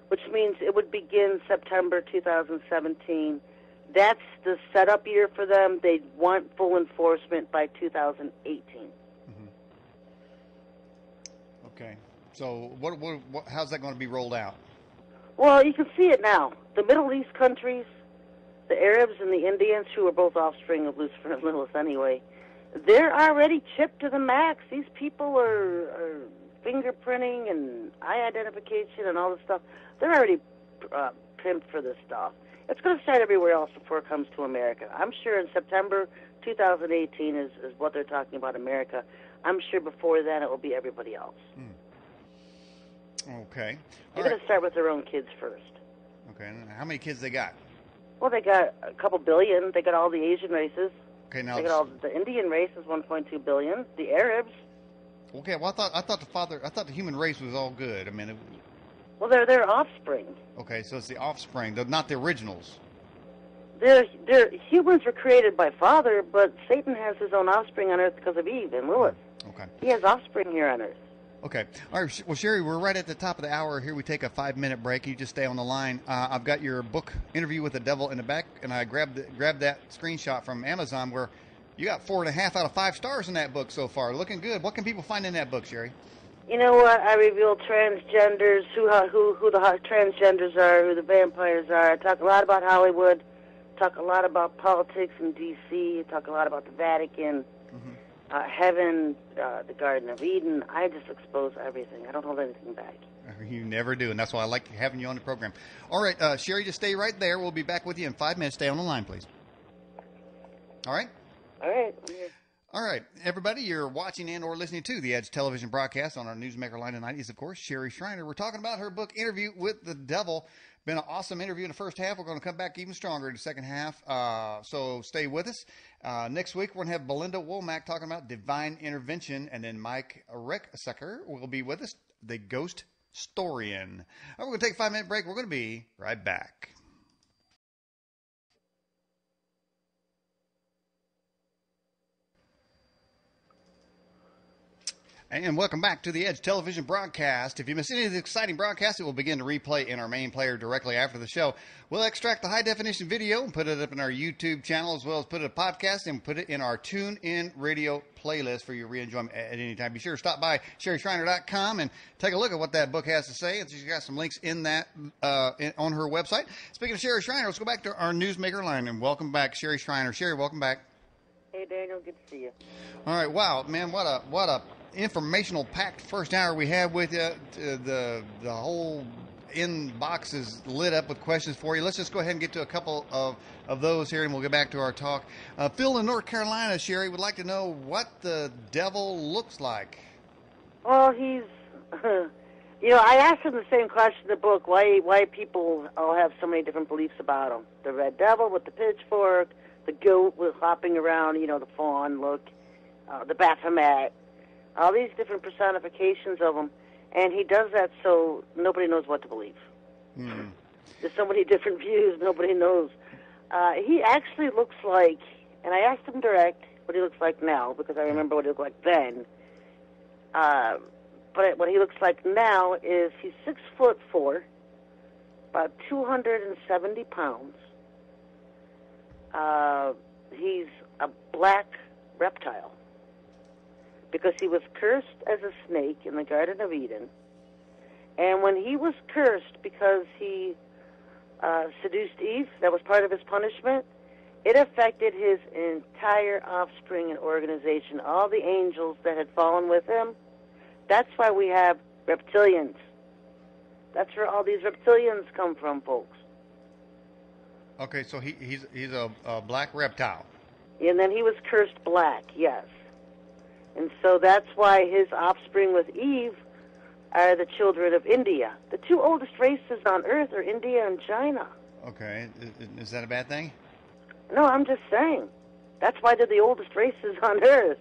which means it would begin September 2017. That's the setup year for them. They want full enforcement by 2018. Mm-hmm. Okay. So what, how's that going to be rolled out? Well, you can see it now. The Middle East countries, the Arabs and the Indians, who are both offspring of Lucifer and Lilith anyway, they're already chipped to the max. These people are fingerprinting and eye identification and all this stuff. They're already pimped for this stuff. It's going to start everywhere else before it comes to America. I'm sure in September 2018 is what they're talking about America. I'm sure before then it will be everybody else. Okay. They're going to start with their own kids first. Okay. And how many kids they got? Well, they got a couple billion. They got all the Asian races. Okay, now they got all the Indian race is 1.2 billion. The Arabs. Okay, well I thought the human race was all good. I mean, well, they're their offspring. Okay, so it's the offspring, not the originals. They're humans were created by Father, but Satan has his own offspring on Earth because of Eve and Lilith. Okay. He has offspring here on Earth. Okay. All right. Well, Sherry, we're right at the top of the hour here. We take a 5-minute break. You just stay on the line. I've got your book, Interview with the Devil, in the back, and I grabbed that screenshot from Amazon where you got 4.5 out of 5 stars in that book so far. Looking good. What can people find in that book, Sherry? You know what? I reveal transgenders, who the transgenders are, who the vampires are. I talk a lot about Hollywood. Talk a lot about politics in D.C. Talk a lot about the Vatican. Heaven, the Garden of Eden. I just expose everything. I don't hold anything back. You never do, and that's why I like having you on the program. All right, Sherry, just stay right there. We'll be back with you in 5 minutes. Stay on the line, please. All right? All right. I'm here. All right, everybody, you're watching and or listening to the Edge television broadcast. On our Newsmaker line tonight is, of course, Sherry Shriner. We're talking about her book, Interview with the Devil. Been an awesome interview in the first half. We're going to come back even stronger in the second half, so stay with us. Next week, we're going to have Belinda Womack talking about divine intervention, and then Mike Ricksecker will be with us, the ghost historian. All right, we're going to take a 5-minute break. We're going to be right back. And welcome back to the Edge television broadcast. If you miss any of the exciting broadcasts, it will begin to replay in our main player directly after the show. We'll extract the high-definition video and put it up in our YouTube channel, as well as put it in a podcast and put it in our TuneIn radio playlist for your re-enjoyment at any time. Be sure to stop by SherryShriner.com and take a look at what that book has to say. And she's got some links in that on her website. Speaking of Sherry Shriner, let's go back to our Newsmaker line, and welcome back, Sherry Shriner. Sherry, welcome back. Hey, Daniel. Good to see you. All right. Wow, man, what a informational packed first hour we had with you. The whole inbox is lit up with questions for you. Let's just go ahead and get to a couple of those here, and we'll get back to our talk. Phil in North Carolina, Sherry, would like to know what the devil looks like. Well, he's I asked him the same question in the book, why people all have so many different beliefs about him. The red devil with the pitchfork, the goat with hopping around, the fawn look, the Baphomet. all these different personifications of him, and he does that so nobody knows what to believe. There's so many different views, nobody knows. He actually looks like, and I asked him direct what he looks like now, because I remember what he looked like then. But what he looks like now is he's 6'4", about 270 pounds. He's a black reptile because he was cursed as a snake in the Garden of Eden. And when he was cursed because he seduced Eve, that was part of his punishment, it affected his entire offspring and organization, all the angels that had fallen with him. That's why we have reptilians. That's where all these reptilians come from, folks. Okay, so he's a black reptile. And then he was cursed black, yes. And so that's why his offspring with Eve are the children of India. The two oldest races on Earth are India and China. Okay, is that a bad thing? No, I'm just saying. That's why they're the oldest races on Earth.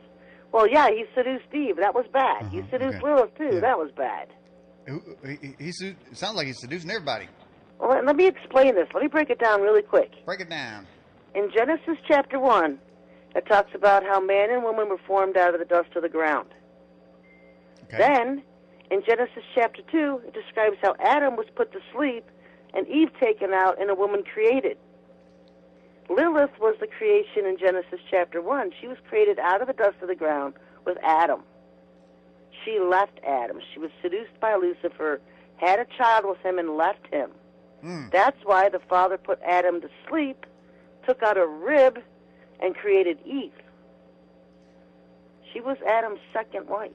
Well, yeah, he seduced Eve. That was bad. He seduced Lilith, too. Yeah. That was bad. It sounds like he's seducing everybody. Well, let me explain this. Let me break it down really quick. Break it down. In Genesis chapter 1, it talks about how man and woman were formed out of the dust of the ground. Okay. Then, in Genesis chapter 2, it describes how Adam was put to sleep and Eve taken out and a woman created. Lilith was the creation in Genesis chapter 1. She was created out of the dust of the ground with Adam. She left Adam. She was seduced by Lucifer, had a child with him, and left him. That's why the Father put Adam to sleep, took out a rib, and created Eve. She was Adam's second wife.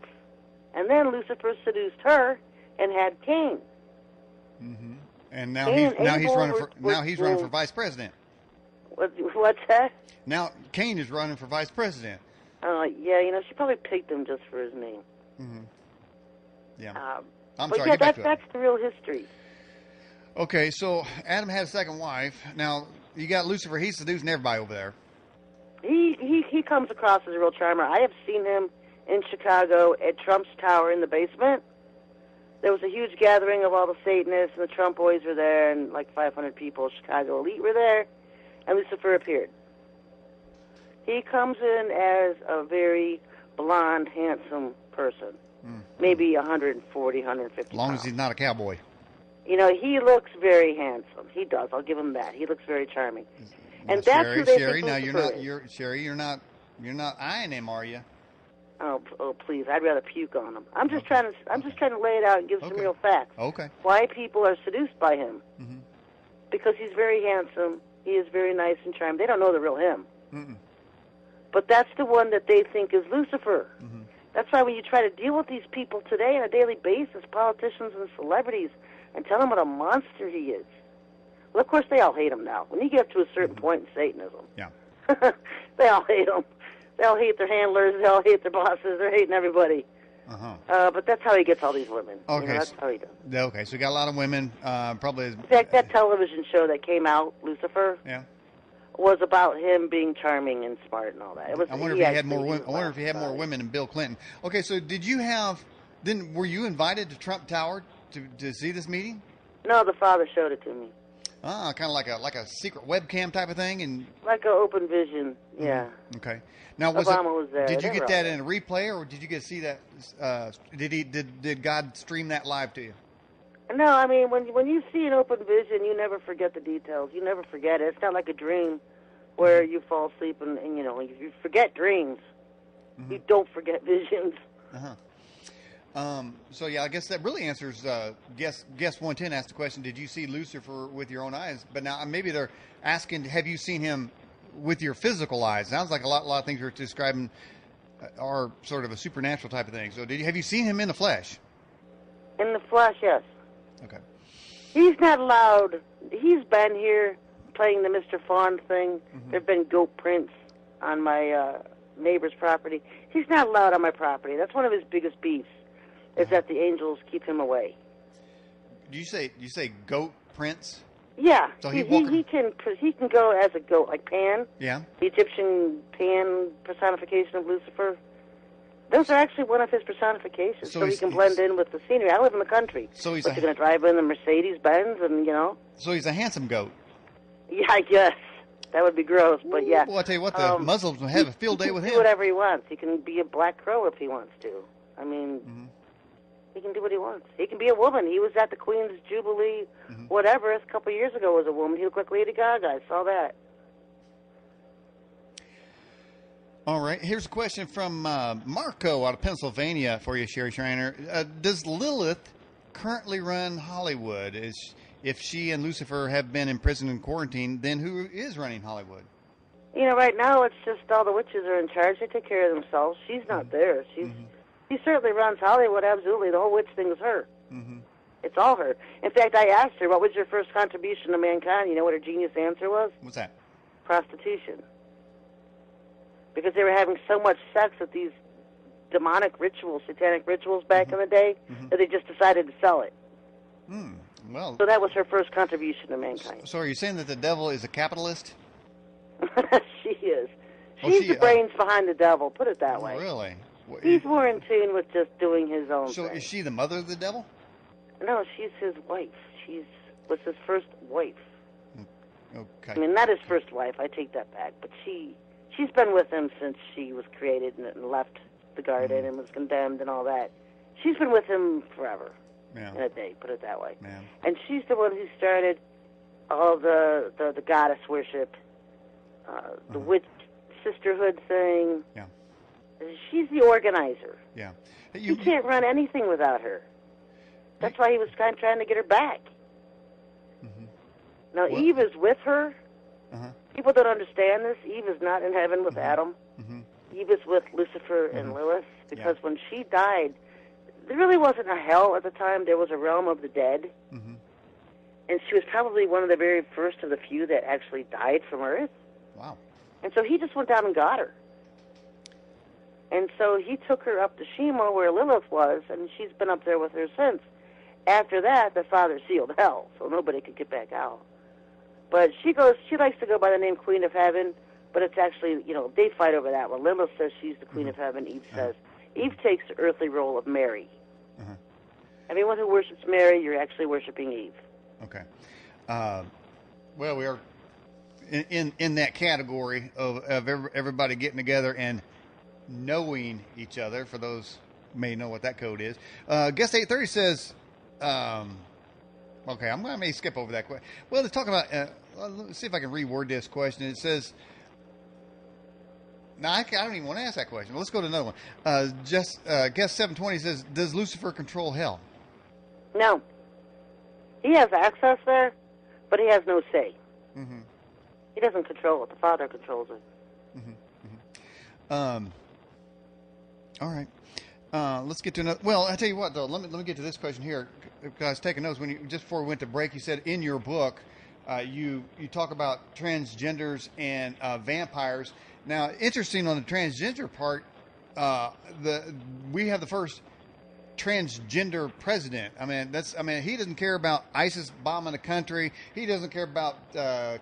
And then Lucifer seduced her and had Cain. And now he's running for vice president. What's that? Now Cain is running for vice president. Yeah, she probably picked him just for his name. Yeah. I'm but sorry. Yeah, that's the real history. Okay, so Adam had a second wife. Now you got Lucifer. He's seducing everybody over there. He comes across as a real charmer. I have seen him in Chicago at Trump's tower in the basement. There was a huge gathering of all the Satanists, and the Trump boys were there, and like 500 people, Chicago elite were there, and Lucifer appeared. He comes in as a very blonde, handsome person, maybe 140, 150 As long as he's not a cowboy. He looks very handsome. He does. I'll give him that. He looks very charming. And that's who they Sherry, think now Lucifer you're not eyeing him, are you? Oh, please! I'd rather puke on him. I'm just trying to lay it out and give some real facts. Okay. Why people are seduced by him? Because he's very handsome. He is very nice and charming. They don't know the real him. But that's the one that they think is Lucifer. That's why when you try to deal with these people today on a daily basis, politicians and celebrities, and tell them what a monster he is. Well, of course, they all hate him now. When you get to a certain point in Satanism, they all hate him. They all hate their handlers. They all hate their bosses. They're hating everybody. But that's how he gets all these women. Okay, that's how he does. Okay, so we got a lot of women. Probably. In fact, that television show that came out, Lucifer, was about him being charming and smart and all that. It was. I wonder if he had more women. I wonder if he had more women than Bill Clinton. Okay, so did you have? Then were you invited to Trump Tower to see this meeting? No, the Father showed it to me. Ah, kind of like a secret webcam type of thing, and like an open vision. Yeah. Okay. Now Obama was there. Did you get that in a replay, or did you get to see that? Did God stream that live to you? No, I mean when you see an open vision, you never forget the details. You never forget it. It's not like a dream where you fall asleep and if you forget dreams, you don't forget visions. So yeah, I guess that really answers. Guest 110 asked the question: did you see Lucifer with your own eyes? But now maybe they're asking: have you seen him with your physical eyes? Sounds like a lot of things you're describing are sort of a supernatural type of thing. So have you seen him in the flesh? In the flesh, yes. Okay. He's not allowed. He's been here playing the Mr. Fawn thing. There have been goat prints on my neighbor's property. He's not allowed on my property. That's one of his biggest beefs. Is that the angels keep him away? Do you say goat prince? Yeah. So he can go as a goat, like Pan. Yeah. The Egyptian Pan personification of Lucifer. Those are actually one of his personifications, so he can blend in with the scenery. I live in the country. So he's you're going to drive in the Mercedes-Benz and, So he's a handsome goat. Yeah, I guess. That would be gross, but yeah. Well, I tell you what, the Muslims will have a field day with him. He can do whatever he wants. He can be a black crow if he wants to. I mean, he can do what he wants. He can be a woman. He was at the Queen's Jubilee, whatever, a couple of years ago as a woman. He looked like Lady Gaga. I saw that. All right. Here's a question from Marco out of Pennsylvania for you, Sherry Shriner. Does Lilith currently run Hollywood? If she and Lucifer have been imprisoned and quarantined, then who is running Hollywood? Right now it's just all the witches are in charge. They take care of themselves. She's not there. She certainly runs Hollywood, absolutely. The whole witch thing is her. It's all her. In fact, I asked her, what was your first contribution to mankind? You know what her genius answer was? What's that? Prostitution. Because they were having so much sex at these demonic rituals, satanic rituals back in the day, that they just decided to sell it. Well, so that was her first contribution to mankind. So are you saying that the devil is a capitalist? She is. She's the brains behind the devil, put it that way. Really? He's more in tune with just doing his own thing. So is she the mother of the devil? No, she's his wife. Was his first wife. Okay. I mean, not his first wife. I take that back. But she's been with him since she was created and left the garden and was condemned and all that. She's been with him forever. Yeah. In a day, put it that way. Yeah. And she's the one who started all the goddess worship, the witch sisterhood thing. Yeah. She's the organizer. Yeah. You can't run anything without her. That's why he was kind of trying to get her back. Now, Eve is with her. People don't understand this. Eve is not in heaven with Adam. Eve is with Lucifer and Lilith, because when she died, there really wasn't a hell at the time. There was a realm of the dead. And she was probably one of the very first of the few that actually died from Earth. Wow. And so he just went down and got her. And so he took her up to Shema, where Lilith was, and she's been up there with her since. After that, the Father sealed hell, so nobody could get back out. But she likes to go by the name Queen of Heaven, but it's actually, they fight over that one. Lilith says she's the Queen of Heaven. Eve says. Eve takes the earthly role of Mary. Everyone who worships Mary, you're actually worshiping Eve. Okay. Well, we are in that category of everybody getting together and knowing each other. For those who may know what that code is. Guest 830 says, okay, I'm going to skip over that question. Well, they're talking about, let's see if I can reword this question. It says, no, I don't even want to ask that question. Let's go to another one. Guest 720 says, does Lucifer control hell? No. He has access there, but he has no say. He doesn't control it. The Father controls it. All right. Let's get to another. Well, I tell you what, though. Let me get to this question here, because I was taking notes just before we went to break. You said in your book, you talk about transgenders and vampires. Now, interesting on the transgender part, we have the first transgender president. I mean, he doesn't care about ISIS bombing the country. He doesn't care about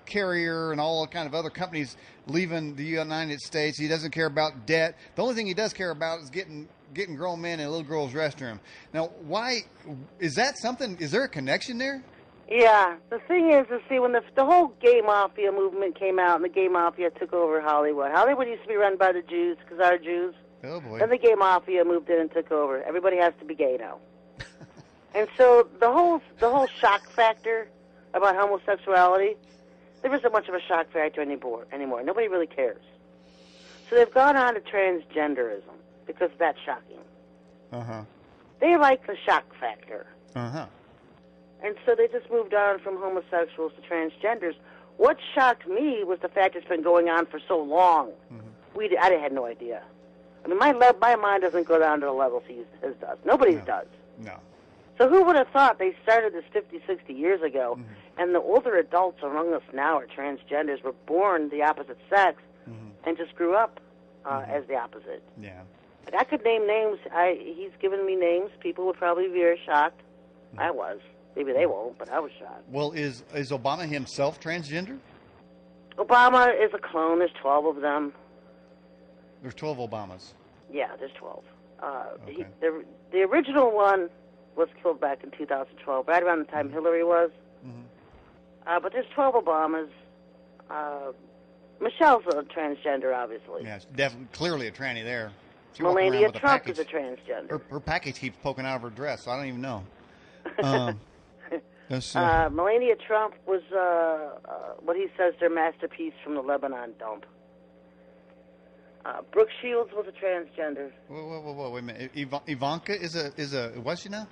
Carrier and all kind of other companies leaving the United States. He doesn't care about debt. The only thing he does care about is getting grown men in a little girl's restroom. Now, why is that something? Is there a connection there? Yeah. The thing is, see, when the whole gay mafia movement came out and the gay mafia took over Hollywood. Hollywood used to be run by the Jews because our Jews. Oh boy. Then the gay mafia moved in and took over. Everybody has to be gay now. And so the whole shock factor about homosexuality, there isn't much of a shock factor anymore. Nobody really cares. So they've gone on to transgenderism because that's shocking. They like the shock factor. And so they just moved on from homosexuals to transgenders. What shocked me was the fact it's been going on for so long. I had no idea. I mean, my mind doesn't go down to the levels his does. Nobody's does. No. So who would have thought they started this 50, 60 years ago, and the older adults among us now are transgenders, were born the opposite sex, and just grew up as the opposite. Yeah. Like, I could name names. He's given me names. People would probably be very shocked. I was. Maybe they won't, but I was shocked. Well, is Obama himself transgender? Obama is a clone. There's 12 of them. There's 12 Obamas. Yeah, there's 12. Okay. The original one was killed back in 2012, right around the time Hillary was. Mm-hmm. But there's 12 Obamas. Michelle's a transgender, obviously. Yeah, it's definitely, clearly a tranny there. She Melania Trump is a transgender. Her package keeps poking out of her dress, so I don't even know. Melania Trump was what he says their masterpiece from the Lebanon dump. Brooke Shields was a transgender. Whoa, wait a minute. Ivanka is a what's she now?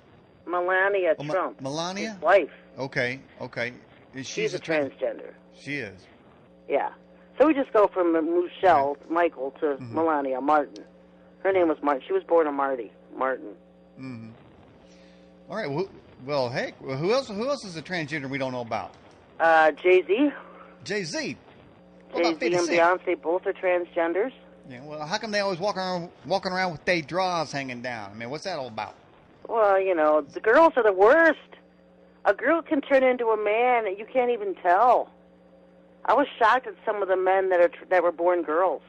Melania Trump. Melania? His wife. Okay. She's a transgender. She is. Yeah. So we just go from Michelle, Michael, to Melania, Martin. Her name was Martin. She was born a Martin. Mm-hmm. All right. Well, heck. Who else is a transgender we don't know about? Jay-Z. Jay-Z. Jay-Z and Beyonce both are transgenders. Yeah. Well, how come they always walking around with their drawers hanging down? I mean, what's that all about? Well, the girls are the worst. A girl can turn into a man, and you can't even tell. I was shocked at some of the men that were born girls.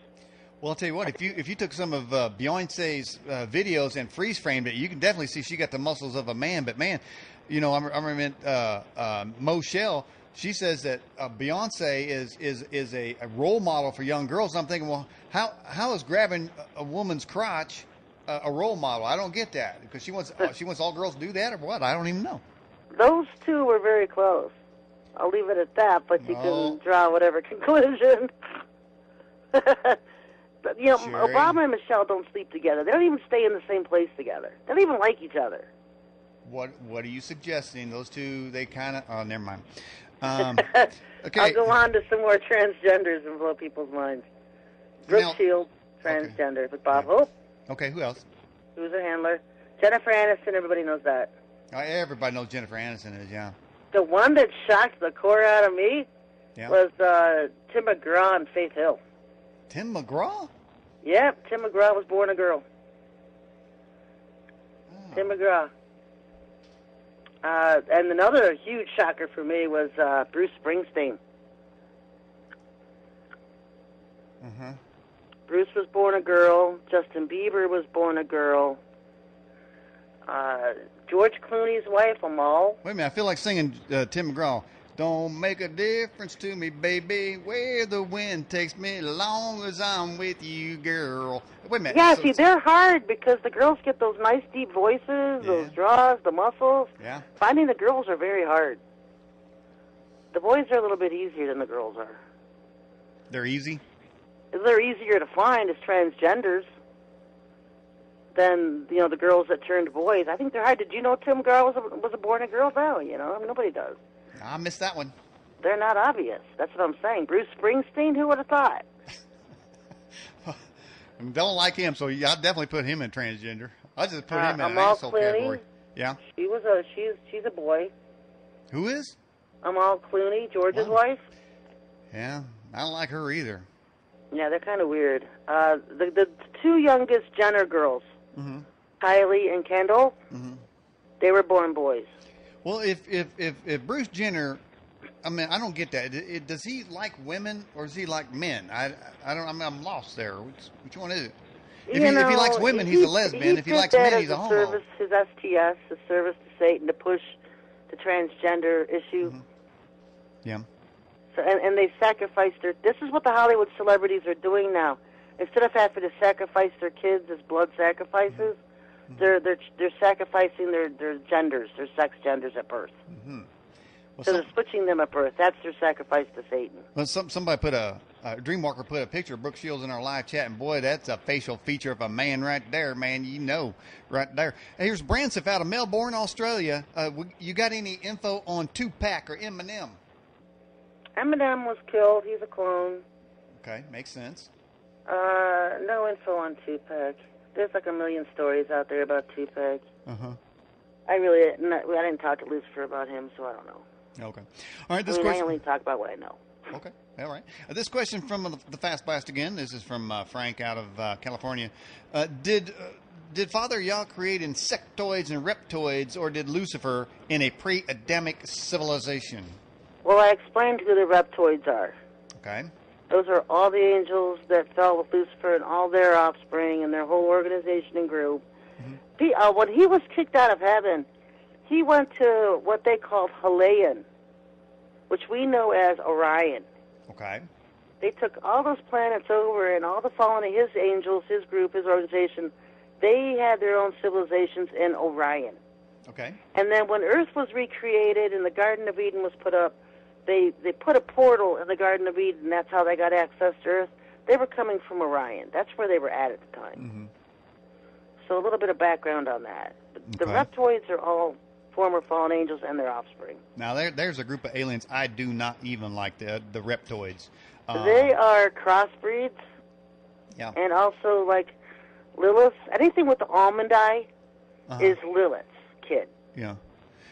Well, I'll tell you what. If you took some of Beyonce's videos and freeze framed it, you can definitely see she got the muscles of a man. But man, I remember Moshelle. She says that Beyonce is a role model for young girls. And I'm thinking, well, how is grabbing a woman's crotch a role model? I don't get that, because she wants all girls to do that, or what? I don't even know. Those two were very close. I'll leave it at that, but you can draw whatever conclusion. But, Sherry. Obama and Michelle don't sleep together. They don't even stay in the same place together. They don't even like each other. What are you suggesting? Those two, they kind of... Oh, never mind. Okay. I'll go on to some more transgenders and blow people's minds. Brooke Shields, transgender, with Bob Hope. Okay, who else? Who's her handler? Jennifer Aniston, everybody knows that. Everybody knows Jennifer Aniston is, yeah. The one that shocked the core out of me was Tim McGraw and Faith Hill. Tim McGraw? Yep, Tim McGraw was born a girl. Oh. Tim McGraw. And another huge shocker for me was Bruce Springsteen. Mm-hmm. Bruce was born a girl. Justin Bieber was born a girl. George Clooney's wife, Amal. Wait a minute, I feel like singing Tim McGraw. Don't make a difference to me, baby, where the wind takes me, as long as I'm with you, girl. Wait a minute. Yeah, see, they're hard because the girls get those nice deep voices, those draws, the muscles. Yeah. Finding the girls are very hard. The boys are a little bit easier than the girls are. They're easy? They're easier to find as transgenders than, the girls that turned boys. I think they're hard. Did you know Tim McGraw was a born a girl? No, nobody does. I missed that one. They're not obvious. That's what I'm saying. Bruce Springsteen, who would have thought? Don't like him, so I'll definitely put him in transgender. I'll just put him in an Amal asshole category. Yeah. She's a boy. Who is? Amal Clooney, George's wife. Yeah, I don't like her either. Yeah, they're kind of weird. The two youngest Jenner girls, Kylie and Kendall, they were born boys. Well, if Bruce Jenner, I mean, I don't get that. Does he like women or does he like men? I'm lost there. Which one is it? If he likes women, he's a lesbian. If he likes men, he's a homo. His STS, his service to Satan, to push the transgender issue. Yeah. So and they sacrificed this is what the Hollywood celebrities are doing now. Instead of having to sacrifice their kids as blood sacrifices, they're sacrificing their genders, their sex genders at birth. Well, so they're switching them at birth. That's their sacrifice to Satan. Well, somebody put Dreamwalker put a picture of Brooke Shields in our live chat, and boy, that's a facial feature of a man right there, man. Right there. Hey, here's Bransif out of Melbourne, Australia. You got any info on Tupac or Eminem? Eminem was killed. He's a clone. Okay, makes sense. No info on Tupac. There's like a million stories out there about Tupac. I didn't talk to Lucifer about him, so I don't know. Okay. All right. I only talk about what I know. Okay. All right. This question from the Fast Blast again. This is from Frank out of California. Did Father Yah create insectoids and reptoids, or did Lucifer in a pre-Adamic civilization? Well, I explained who the reptoids are. Okay. Those are all the angels that fell with Lucifer and all their offspring and their whole organization and group. When he was kicked out of heaven, he went to what they called Halayan, which we know as Orion. Okay. They took all those planets over, and all the fallen of his angels, his group, his organization, they had their own civilizations in Orion. Okay. And then when Earth was recreated and the Garden of Eden was put up, they put a portal in the Garden of Eden. That's how they got access to Earth. They were coming from Orion. That's where they were at the time. Mm-hmm. So a little bit of background on that. The reptoids are all former fallen angels and their offspring. Now, there's a group of aliens I do not even like, the reptoids. They are crossbreeds. Yeah. And also, like, Lilith. Anything with the almond eye is Lilith's kid. Yeah.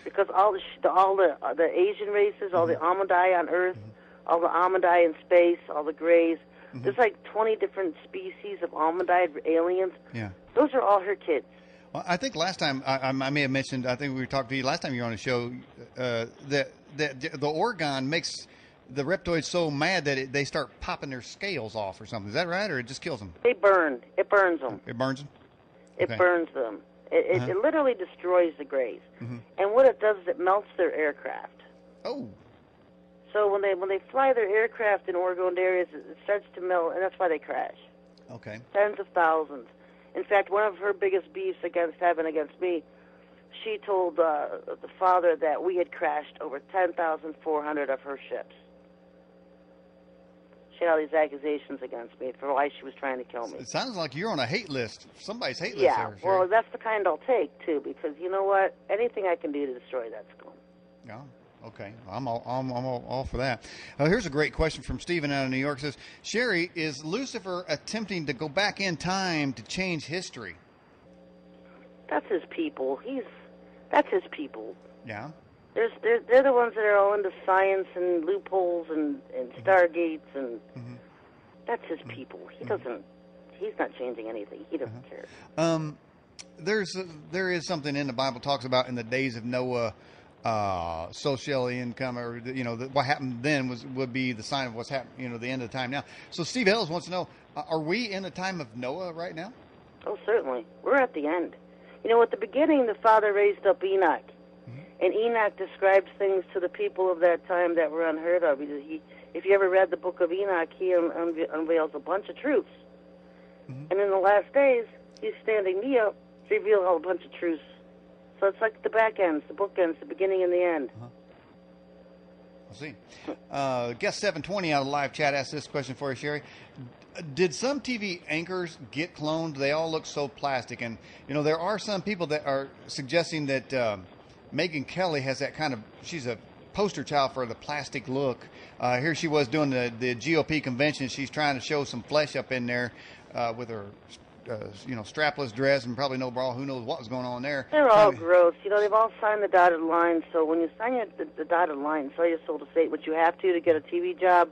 Because all the Asian races, all the almond eye on Earth, all the almond eye in space, all the grays, there's like 20 different species of almond-eyed aliens. Yeah. Those are all her kids. Well, I think last time I may have mentioned. I think we talked to you last time you were on the show that the Orgon makes the reptoids so mad that they start popping their scales off or something. Is that right, or it just kills them? They burn. It burns them. It burns them. It burns them. It literally destroys the grays. And what it does is it melts their aircraft. Oh. So when they fly their aircraft in Orgoned areas, it starts to melt, and that's why they crash. Okay. Tens of thousands. In fact, one of her biggest beefs against heaven, against me, she told the Father that we had crashed over 10,400 of her ships. She had all these accusations against me for why she was trying to kill me. It sounds like you're on a hate list. Somebody's hate list. Yeah, there, well, that's the kind I'll take, too, because you know what? Anything I can do to destroy that skull. Yeah. Okay, I'm all for that. Here's a great question from Stephen out of New York. It says, Sherry, is Lucifer attempting to go back in time to change history? That's his people. That's his people. Yeah. They're the ones that are all into science and loopholes and stargates, and that's his people. He's not changing anything. He doesn't care. There is something in the Bible talks about in the days of Noah. Social income, or what happened then would be the sign of what's happening. The end of the time now. So Steve Ellis wants to know: are we in the time of Noah right now? Oh, certainly. We're at the end. At the beginning, the Father raised up Enoch, and Enoch describes things to the people of that time that were unheard of. If you ever read the book of Enoch, he unveils a bunch of truths, and in the last days, he's standing near to reveal a bunch of truths. So it's like the back ends, the book ends, the beginning and the end. I'll see. Guest 720 out of the live chat asked this question for you, Sherry. Did some TV anchors get cloned? They all look so plastic. And, there are some people that are suggesting that Megyn Kelly has that kind of, she's a poster child for the plastic look. Here she was doing the GOP convention. She's trying to show some flesh up in there with her strapless dress and probably no bra. Who knows what was going on there? They're all gross. They've all signed the dotted line. So when you sign the dotted line, sell your soul to Satan, which you have to get a TV job,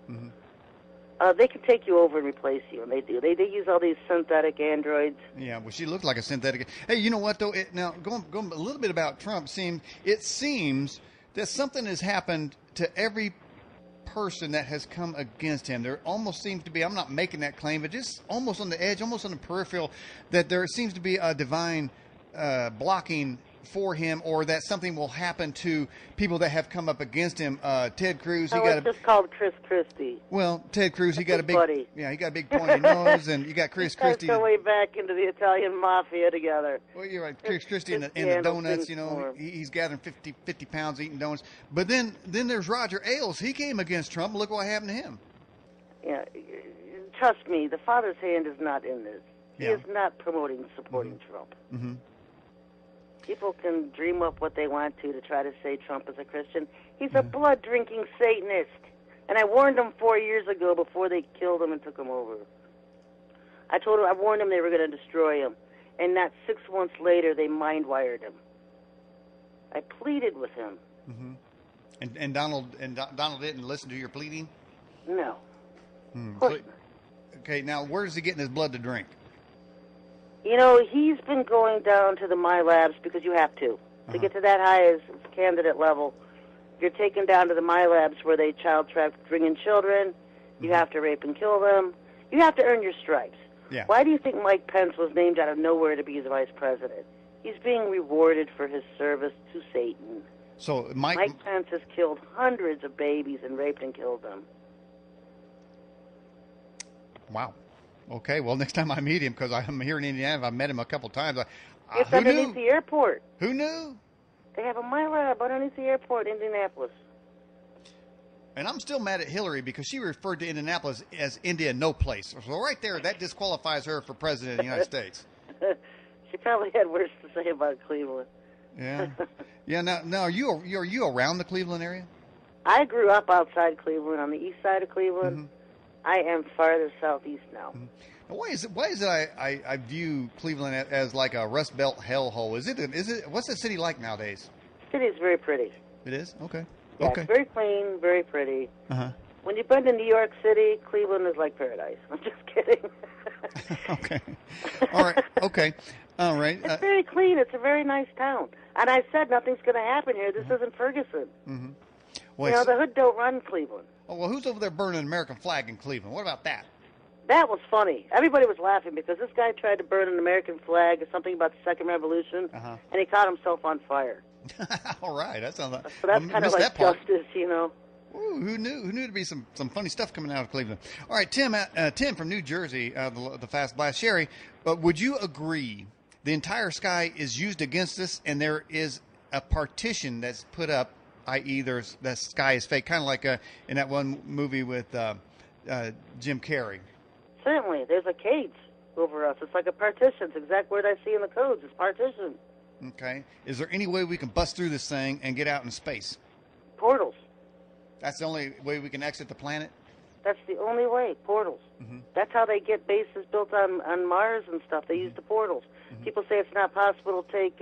they can take you over and replace you, and they do. They use all these synthetic androids. Yeah, well, she looked like a synthetic. Hey, you know what though? Now going a little bit about Trump. It seems that something has happened to every person that has come against him. There almost seems to be, I'm not making that claim, but just almost on the edge, almost on the peripheral, that there seems to be a divine blocking for him, or that something will happen to people that have come up against him. Ted Cruz, it's just called Chris Christie. Well, Ted Cruz, he got a big buddy. Yeah, he got a big pointy nose, and you got Chris Christie. Go way back into the Italian mafia together. Well, you're right, Chris Christie and the donuts. He's gathering 50 pounds eating donuts. But then there's Roger Ailes. He came against Trump. Look what happened to him. Yeah, trust me, the Father's hand is not in this. He is not supporting Trump. Mm-hmm. People can dream up what they want to try to say Trump is a Christian. He's a blood-drinking Satanist. And I warned him 4 years ago before they killed him and took him over. I warned him they were going to destroy him. And not 6 months later, they mind-wired him. I pleaded with him. Mm-hmm. And Donald didn't listen to your pleading? No. Okay, now where is he getting his blood to drink? He's been going down to the My Labs because you have to. To get to that high as candidate level, you're taken down to the My Labs where they child traffic, bring in children, You have to rape and kill them. You have to earn your stripes. Yeah. Why do you think Mike Pence was named out of nowhere to be the vice president? He's being rewarded for his service to Satan. So Mike Pence has killed hundreds of babies and raped and killed them. Wow. Okay, well, next time I meet him, because I'm here in Indiana, I've met him a couple times. It's underneath the airport. Who knew? They have a mile lab underneath the airport, Indianapolis. And I'm still mad at Hillary because she referred to Indianapolis as India no place. So right there, that disqualifies her for president of the United States. She probably had worse to say about Cleveland. Yeah. Yeah. Now, are you around the Cleveland area? I grew up outside Cleveland, on the east side of Cleveland. Mm-hmm. I am farther southeast now. Mm-hmm. Now, why is it I view Cleveland as like a Rust Belt hellhole? Is it? What's the city like nowadays? The city is very pretty. It is? Okay. Yeah, Okay. it's very clean, very pretty. Uh-huh. When you've been to New York City, Cleveland is like paradise. I'm just kidding. Okay. All right. Okay. All right. It's very clean. It's a very nice town. And I said nothing's going to happen here. This isn't Ferguson. Mm-hmm. You Well, know, the hood don't run Cleveland. oh, well, who's over there burning an American flag in Cleveland? What about that? That was funny. Everybody was laughing because this guy tried to burn an American flag or something about the Second Revolution, Uh-huh. and he caught himself on fire. All right. That sounds like. So that's kind of like justice, you know. Ooh, who knew? Who knew to be some funny stuff coming out of Cleveland? All right, Tim from New Jersey, the Fast Blast. Sherry, would you agree the entire sky is used against us, and there is a partition that's put up, i.e., the sky is fake, kind of like in that one movie with Jim Carrey. Certainly, there's a cage over us. It's like a partition. It's the exact word I see in the codes. It's partition. Okay. Is there any way we can bust through this thing and get out in space? Portals. That's the only way we can exit the planet? That's the only way. Portals. Mm-hmm. That's how they get bases built on Mars and stuff. They use the portals. Mm-hmm. People say it's not possible to take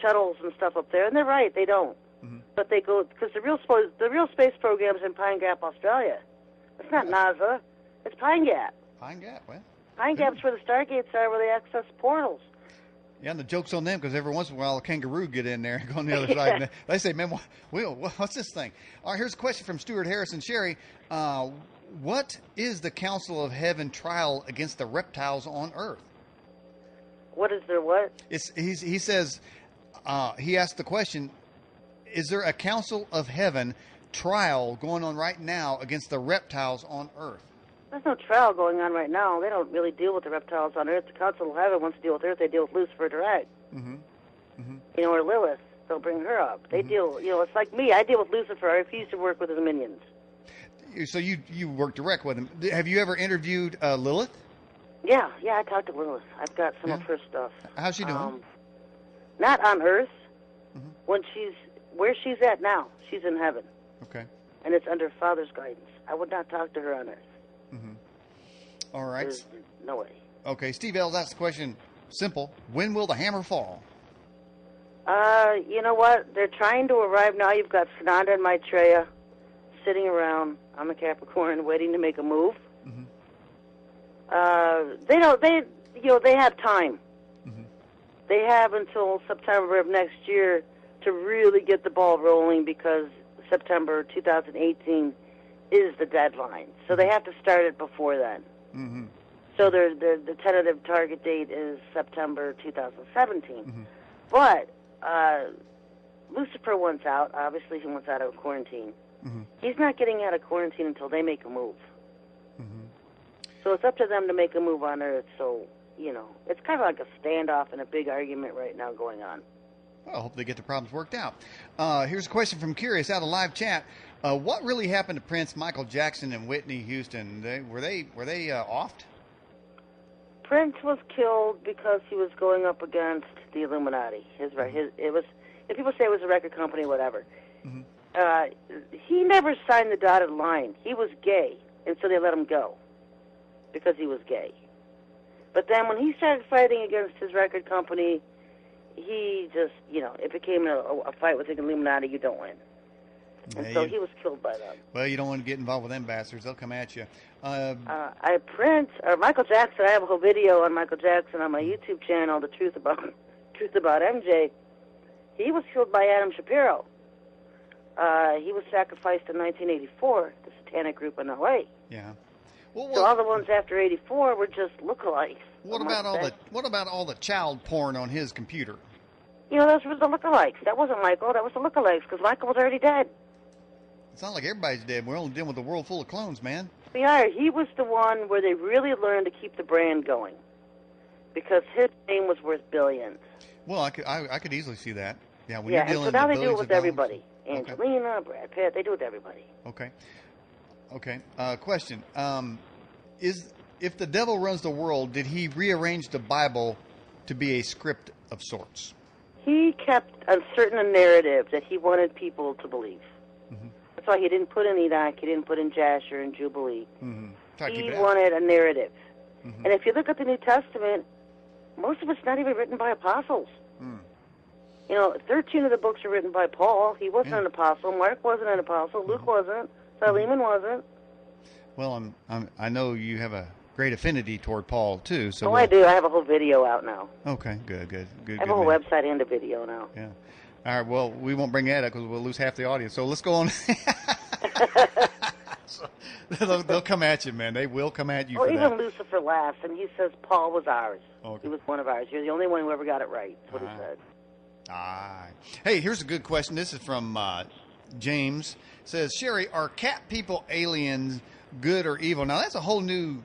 shuttles and stuff up there, and they're right. They don't. Mm-hmm. But they go because the real space program's in Pine Gap, Australia. It's not NASA. It's Pine Gap. Pine Gap, well. Pine Gap's where the Stargates are, where they access portals. Yeah, and the joke's on them because every once in a while a kangaroo get in there and go on the other side. And they say, man, what's this thing? All right, here's a question from Stuart Harrison. Sherry, what is the Council of Heaven trial against the reptiles on Earth? What is there what? He says, he asked the question, is there a Council of Heaven trial going on right now against the reptiles on Earth? There's no trial going on right now. They don't really deal with the reptiles on Earth. The Council of Heaven wants to deal with Earth. They deal with Lucifer direct. Mm-hmm. Mm-hmm. You know, or Lilith. They'll bring her up. They deal, you know, it's like me. I deal with Lucifer. I refuse to work with his minions. So you work direct with him. Have you ever interviewed Lilith? Yeah, I talked to Lilith. I've got some of her stuff. How's she doing? Not on Earth. Mm-hmm. Where she's at now, she's in heaven. Okay. And it's under Father's guidance. I would not talk to her on Earth. Mm-hmm. All right. There's no way. Okay, Steve L's asked the question, simple, when will the hammer fall? You know what? They're trying to arrive now. You've got Sananda and Maitreya sitting around on the Capricorn waiting to make a move. Mm-hmm. They have time. Mm-hmm. They have until September of next year to really get the ball rolling because September 2018 is the deadline. So they have to start it before then. Mm-hmm. So the tentative target date is September 2017. Mm-hmm. But Lucifer wants out. Obviously, he wants out of quarantine. Mm-hmm. He's not getting out of quarantine until they make a move. Mm-hmm. So it's up to them to make a move on Earth. So, you know, it's kind of like a standoff and a big argument right now going on. Well, I hope they get the problems worked out. Here's a question from Curious out of live chat. What really happened to Prince, Michael Jackson, and Whitney Houston? Were they offed? Prince was killed because he was going up against the Illuminati. If people say it was a record company, whatever. Mm-hmm. He never signed the dotted line. He was gay, and so they let him go because he was gay. But then when he started fighting against his record company, he just, it became a fight with the Illuminati. You don't win. And so he was killed by them. Well, you don't want to get involved with them bastards. They'll come at you. Michael Jackson, I have a whole video on Michael Jackson on my YouTube channel, The Truth About MJ. He was killed by Adam Shapiro. He was sacrificed in 1984, the Satanic group in L.A. Yeah. Well, So all the ones after 84 were just lookalikes. what about all the child porn on his computer? You know, those were the lookalikes. That wasn't Michael. That was the lookalikes, because Michael was already dead. It's not like everybody's dead. We're only dealing with a world full of clones, man. Yeah, he was the one where they really learned to keep the brand going, because his name was worth billions. Well, I could easily see that. Yeah, when Yeah, you're dealing and so now with they do it billions with of everybody. dollars. Angelina, Brad Pitt, they do it with everybody. Okay. Question. If the devil runs the world, did he rearrange the Bible to be a script of sorts? He kept a certain narrative that he wanted people to believe. Mm-hmm. That's why he didn't put in Enoch, he didn't put in Jasher and Jubilee. Mm-hmm. He wanted a narrative. Mm-hmm. And if you look at the New Testament, most of it's not even written by apostles. Mm. You know, 13 of the books are written by Paul. He wasn't an apostle. Mark wasn't an apostle. Luke wasn't. Philemon wasn't. Well, I know you have a great affinity toward Paul too. So I do. I have a whole video out now. Okay, good. I have a whole website and a video now. Yeah. All right. Well, we won't bring that up because we'll lose half the audience. So let's go on. So, they'll come at you, man. They will come at you. Well, for even that. Lucifer laughs, and he says Paul was ours. Okay. He was one of ours. You're the only one who ever got it right. That's what he said. Hey, here's a good question. This is from James. It says, Sherry, are cat people aliens good or evil? Now, that's a whole new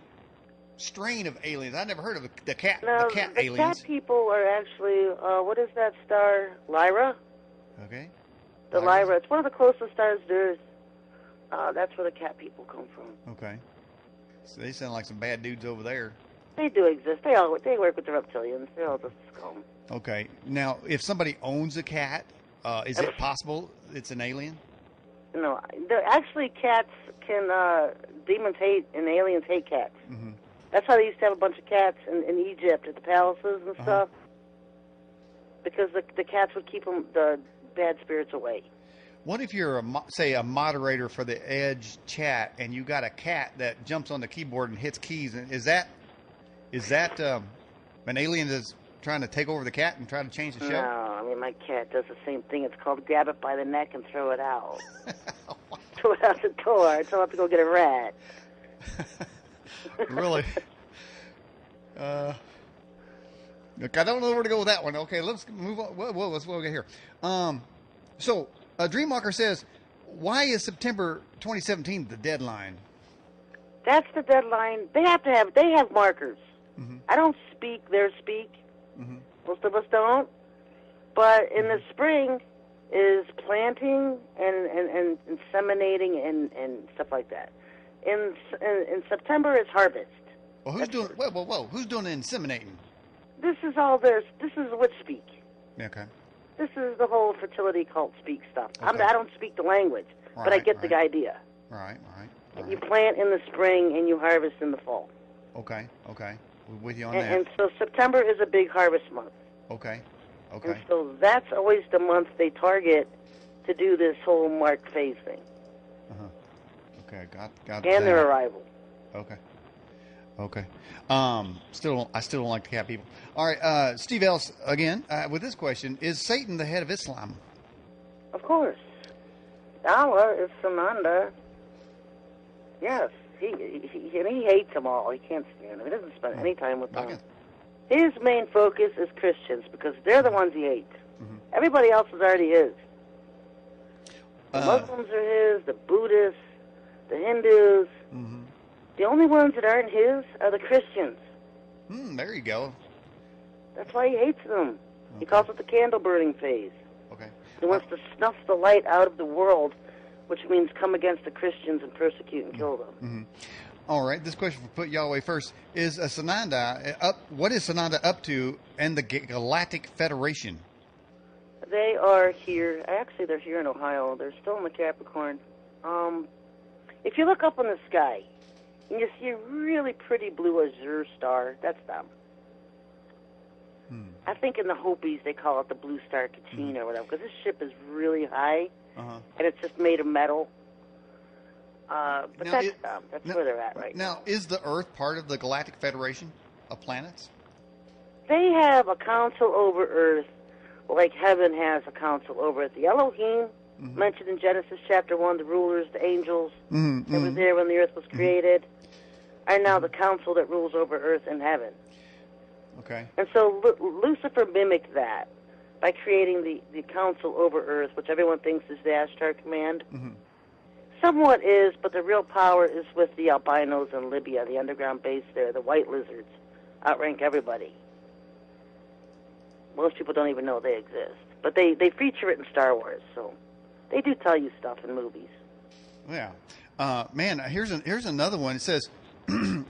strain of aliens. I never heard of the cat No, the aliens. Cat people are actually, what is that star? Lyra? Okay. The Lyra. It's one of the closest stars to Earth. That's where the cat people come from. Okay. So they sound like some bad dudes over there. They do exist. They work with the reptilians. They're all just scum. Okay. Now, if somebody owns a cat, is it possible it's an alien? No, actually, cats can. Demons hate and aliens hate cats. Mm-hmm. That's why they used to have a bunch of cats in Egypt at the palaces and stuff, because the cats would keep the bad spirits away. What if you're say a moderator for the Edge chat and you got a cat that jumps on the keyboard and hits keys? And is that an alien that's trying to take over the cat and try to change the show? No, I mean my cat does the same thing. It's called grab it by the neck and throw it out. Throw it out the door. So I'll have to go get a rat. Really? Look, I don't know where to go with that one. Okay, let's move on. Well, let's get here. So Dreamwalker says, why is September 2017 the deadline? That's the deadline. They have markers. Mm-hmm. I don't speak their speak. Mm-hmm. Most of us don't. But in the spring is planting and inseminating and stuff like that. In September is harvest. Well, who's doing? Whoa! Who's doing the inseminating? This is all this. This is witch speak. Okay. This is the whole fertility cult speak stuff. Okay. I don't speak the language, but I get the idea. Right. You plant in the spring and you harvest in the fall. Okay. We're with you on that. that. And so September is a big harvest month. Okay. And so that's always the month they target to do this whole Mark phase thing. Okay, got and their arrival. Okay. I still don't like the cat people. All right, Steve Ellis again with this question: is Satan the head of Islam? Of course. Allah is Sananda. Yes, he hates them all. He can't stand them. He doesn't spend any time with them. His main focus is Christians because they're the ones he hates. Mm-hmm. Everybody else is already his. The Muslims are his, the Buddhists, the Hindus. Mm-hmm. The only ones that aren't his are the Christians. There you go. That's why he hates them. Okay. He calls it the candle burning phase. Okay. He wants to snuff the light out of the world, which means come against the Christians and persecute and kill them. Mm-hmm. All right, this question for Put Yahweh First. Is Sananda up? What is Sananda up to and the Galactic Federation? They are here. Actually, they're here in Ohio. They're still in the Capricorn. If you look up in the sky, and you see a really pretty blue azure star, that's them. I think in the Hopis they call it the Blue Star Katina or whatever, because this ship is really high, and it's just made of metal. But now, that's them. That's where they're at right now. Now, is the Earth part of the Galactic Federation of planets? They have a council over Earth, like heaven has a council over it. The Elohim mentioned in Genesis chapter 1, the rulers, the angels that were there when the earth was created, are now the council that rules over earth and heaven. Okay. And so Lucifer mimicked that by creating the council over earth, which everyone thinks is the Ashtar command. Somewhat is, but the real power is with the albinos in Libya, the underground base there. The white lizards outrank everybody. Most people don't even know they exist. But they feature it in Star Wars, so they do tell you stuff in movies. Yeah. Man, here's another one. It says,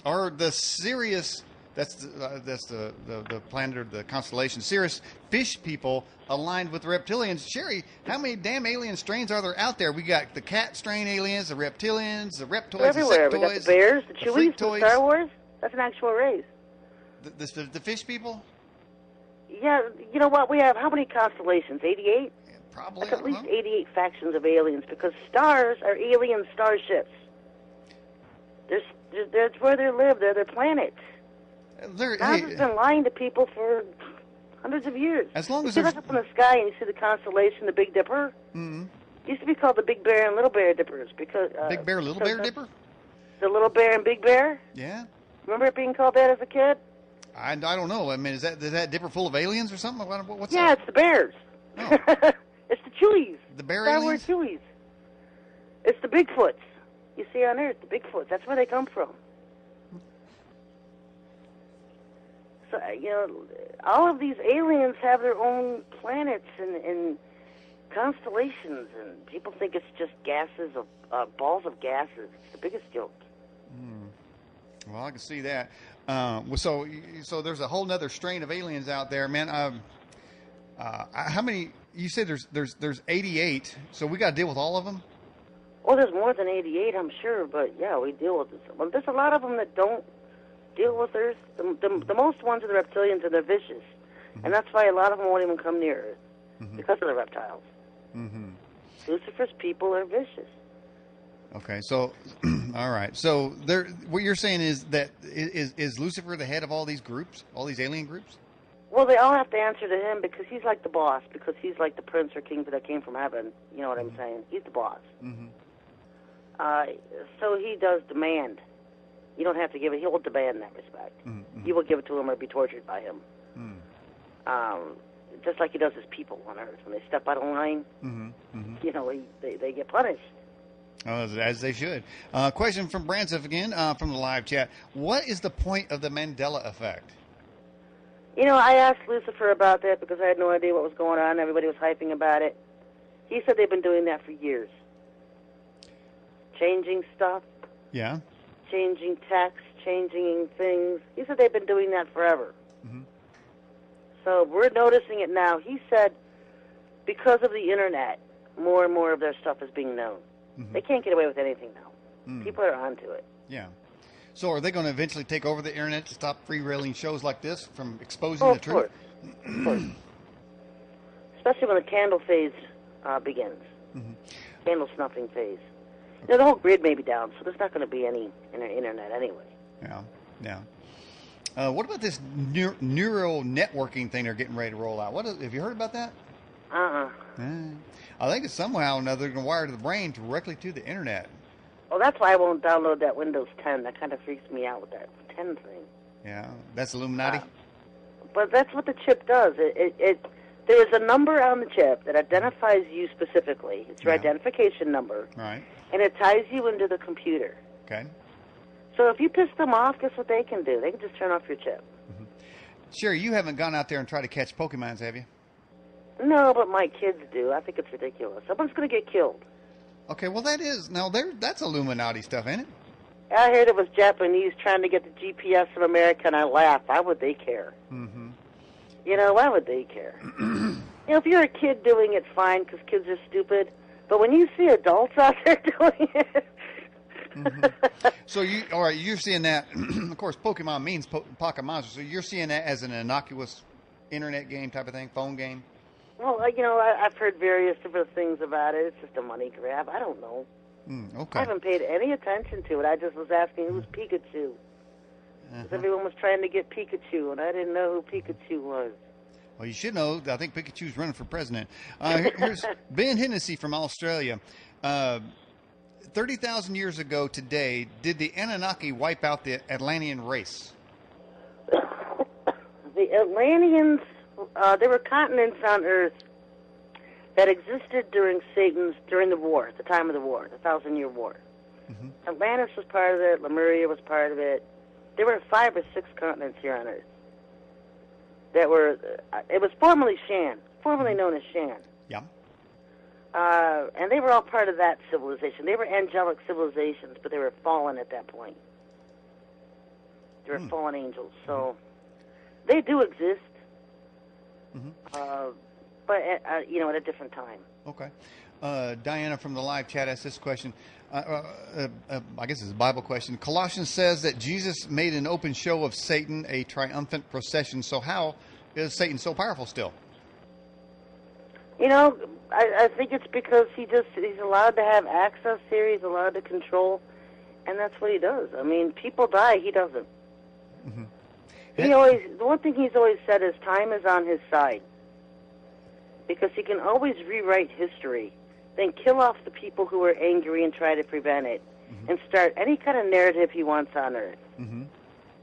are the Sirius, that's the planet or the constellation, Sirius fish people aligned with the reptilians? Sherry, how many damn alien strains are there out there? We got the cat strain aliens, the reptilians, the reptoids, They're everywhere. the We got the bears, the chewies from Star Wars. That's an actual race. The fish people? Yeah, you know what? We have how many constellations? 88? Yeah, probably. That's at least 88 factions of aliens, because stars are alien starships. That's where they live. They're their planet. God has been lying to people for hundreds of years. As long as you look up in the sky and you see the constellation, the Big Dipper. It used to be called the Big Bear and Little Bear Dippers because Big Bear, Little Bear Dipper. The Little Bear and Big Bear. Yeah. Remember it being called that as a kid? I don't know. I mean, is that dipper full of aliens or something? What's yeah, that? It's the bears. Oh. It's the chewies. The bear Star aliens? Wars chewies. It's the Bigfoots. You see on Earth, the Bigfoots. That's where they come from. So, all of these aliens have their own planets and constellations, and people think it's just gases of balls of gases. It's the biggest joke. Well, I can see that. So there's a whole nother strain of aliens out there, man. How many? You said there's 88. So we got to deal with all of them. Well, there's more than 88, I'm sure, but yeah, we deal with this. Well, there's a lot of them that don't deal with Earth. The most ones are the reptilians, and they're vicious, and that's why a lot of them won't even come near Earth because of the reptiles. Lucifer's people are vicious. Okay, so all right. So what you're saying is that is Lucifer the head of all these groups, all these alien groups? Well, they all have to answer to him because he's like the boss, because he's like the prince or king that came from heaven. You know what I'm saying? He's the boss. So he does demand. You don't have to give it. He will demand that respect. You will give it to him or be tortured by him. Just like he does his people on Earth. When they step out of line, they get punished. As they should. Question from Branson again from the live chat. What is the point of the Mandela effect? I asked Lucifer about that because I had no idea what was going on. Everybody was hyping about it. He said they've been doing that for years. Changing stuff. Yeah. Changing text, changing things. He said they've been doing that forever. So we're noticing it now. He said because of the Internet, more and more of their stuff is being known. They can't get away with anything now. People are onto it. Yeah. So are they going to eventually take over the Internet to stop free-railing shows like this from exposing the truth? Of course. Especially when the candle phase begins. Candle snuffing phase. The whole grid may be down, so there's not going to be any Internet anyway. Yeah. What about this neural networking thing they're getting ready to roll out? Have you heard about that? I think it's somehow or another they're going to wire the brain directly to the Internet. Well, that's why I won't download that Windows 10. That kind of freaks me out with that 10 thing. Yeah, that's Illuminati? But that's what the chip does. There is a number on the chip that identifies you specifically. It's your identification number. Right. And it ties you into the computer. Okay. So if you piss them off, guess what they can do? They can just turn off your chip. Sherry, you haven't gone out there and tried to catch Pokemons, have you? No, but my kids do. I think it's ridiculous. Someone's going to get killed. Okay, well that's Illuminati stuff, ain't it? I heard it was Japanese trying to get the GPS of America, and I laughed. Why would they care? Why would they care? If you're a kid doing it, fine, because kids are stupid. But when you see adults out there doing it... So you're seeing that, of course, Pokemon means pocket monster, so you're seeing that as an innocuous internet game type of thing, phone game? Well, I've heard various different things about it. It's just a money grab. I don't know. Okay. I haven't paid any attention to it. I just was asking who's Pikachu. Because everyone was trying to get Pikachu, and I didn't know who Pikachu was. Well, you should know. I think Pikachu's running for president. Here's Ben Hennessy from Australia. 30,000 years ago today, did the Anunnaki wipe out the Atlantean race? The Atlanteans, there were continents on Earth that existed during the war, the time of the war, the 1,000-year war. Mm-hmm. Atlantis was part of it. Lemuria was part of it. There were 5 or 6 continents here on Earth that were. It was formerly Shan, formerly known as Shan. Yeah. And they were all part of that civilization. They were angelic civilizations, but they were fallen at that point. They were fallen angels, so they do exist. Mm-hmm. But at a different time. Okay. Diana from the live chat asked this question. I guess it's a Bible question. Colossians says that Jesus made an open show of Satan, a triumphant procession. So how is Satan so powerful still? You know, I think it's because he's allowed to have access here. He's allowed to control, and that's what he does. I mean, people die. He doesn't. Mm-hmm. The one thing he's always said is time is on his side. Because he can always rewrite history, then kill off the people who are angry and try to prevent it, and start any kind of narrative he wants on Earth. Mm-hmm.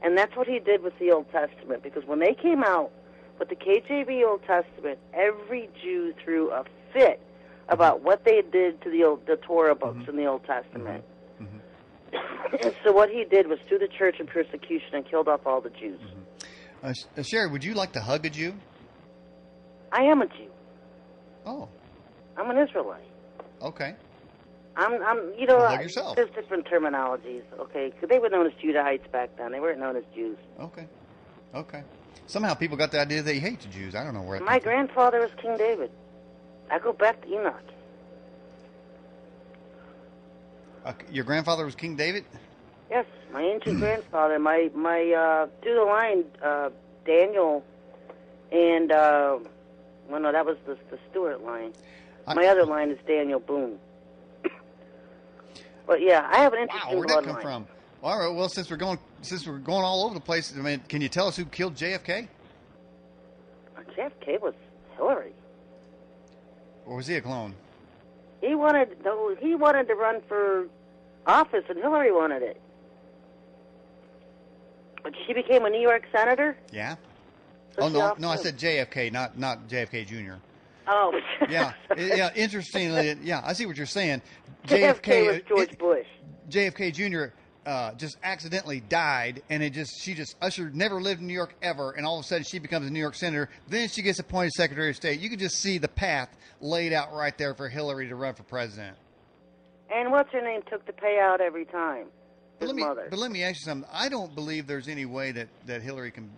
And that's what he did with the Old Testament, because when they came out with the KJV Old Testament, every Jew threw a fit about what they did to the Torah books in the Old Testament. Mm-hmm. And so what he did was threw the church in persecution and killed off all the Jews. Mm-hmm. Sherry, would you like to hug a Jew? I am a Jew. Oh. I'm an Israelite. Okay. I'm hug yourself. There's different terminologies, okay? Because they were known as Judahites back then. They weren't known as Jews. Okay. Somehow people got the idea they hate the Jews. I don't know where. My grandfather was King David. I go back to Enoch. Your grandfather was King David? Yes, my ancient grandfather. My through the line, Daniel, and well, no, that was the Stewart line. My other line is Daniel Boone. But yeah, I have an interesting bloodline. Where'd that come from? All right. Well, since we're going all over the place, I mean, can you tell us who killed JFK? JFK was Hillary. Or was he a clone? He wanted to run for office, and Hillary wanted it. But she became a New York senator. Yeah. So no, I said JFK, not JFK Jr. Oh. Yeah. Interestingly, yeah, I see what you're saying. JFK was George Bush. JFK Jr. Just accidentally died, and she just never lived in New York ever, and all of a sudden she becomes a New York senator. Then she gets appointed Secretary of State. You can just see the path laid out right there for Hillary to run for president. And what's her name took the payout every time? His mother. But let me ask you something. I don't believe there's any way that Hillary can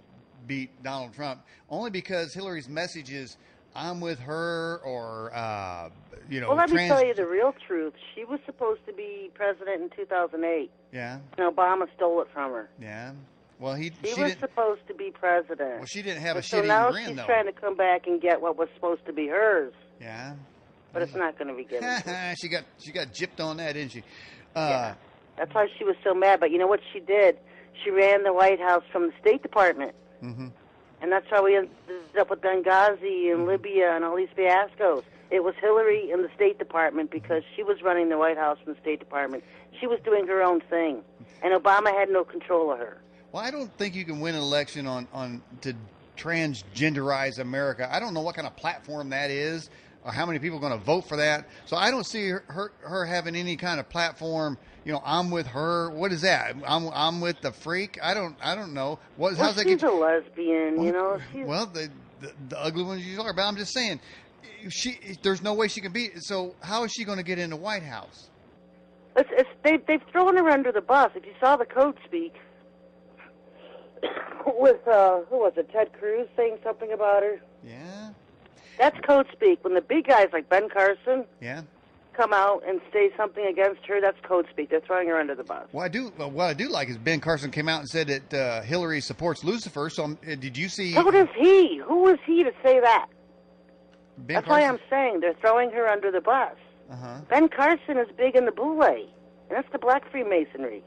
beat Donald Trump, only because Hillary's message is, I'm with her, or, Well, let me tell you the real truth. She was supposed to be president in 2008. Yeah. And Obama stole it from her. Yeah. Well, she was supposed to be president. Well, she didn't have a shit so eating now grin, she's though. trying to come back and get what was supposed to be hers. Yeah. But it's not going to be given. She got gypped on that, didn't she? Yeah. That's why she was so mad. But you know what she did? She ran the White House from the State Department. Mm-hmm. And that's how we ended up with Benghazi and Libya and all these fiascos. It was Hillary in the State Department because she was running the White House from the State Department. She was doing her own thing. And Obama had no control of her. Well, I don't think you can win an election on to transgenderize America. I don't know what kind of platform that is or how many people are going to vote for that. So I don't see her having any kind of platform. You know, I'm with her. What is that? I'm with the freak. I don't know. How's that she's a lesbian. You know. Well, the ugly ones you are. But I'm just saying, there's no way she can beat. So how is she going to get in the White House? They've thrown her under the bus. If you saw the code speak with who was it? Ted Cruz saying something about her. Yeah. That's code speak. When the big guys like Ben Carson. Yeah. Come out and say something against her, that's code speak. They're throwing her under the bus. What I do like is Ben Carson came out and said that Hillary supports Lucifer. So did you see? So does he. Who is he to say that? That's why I'm saying they're throwing her under the bus. Uh-huh. Ben Carson is big in the Boule, and that's the Black Freemasonry.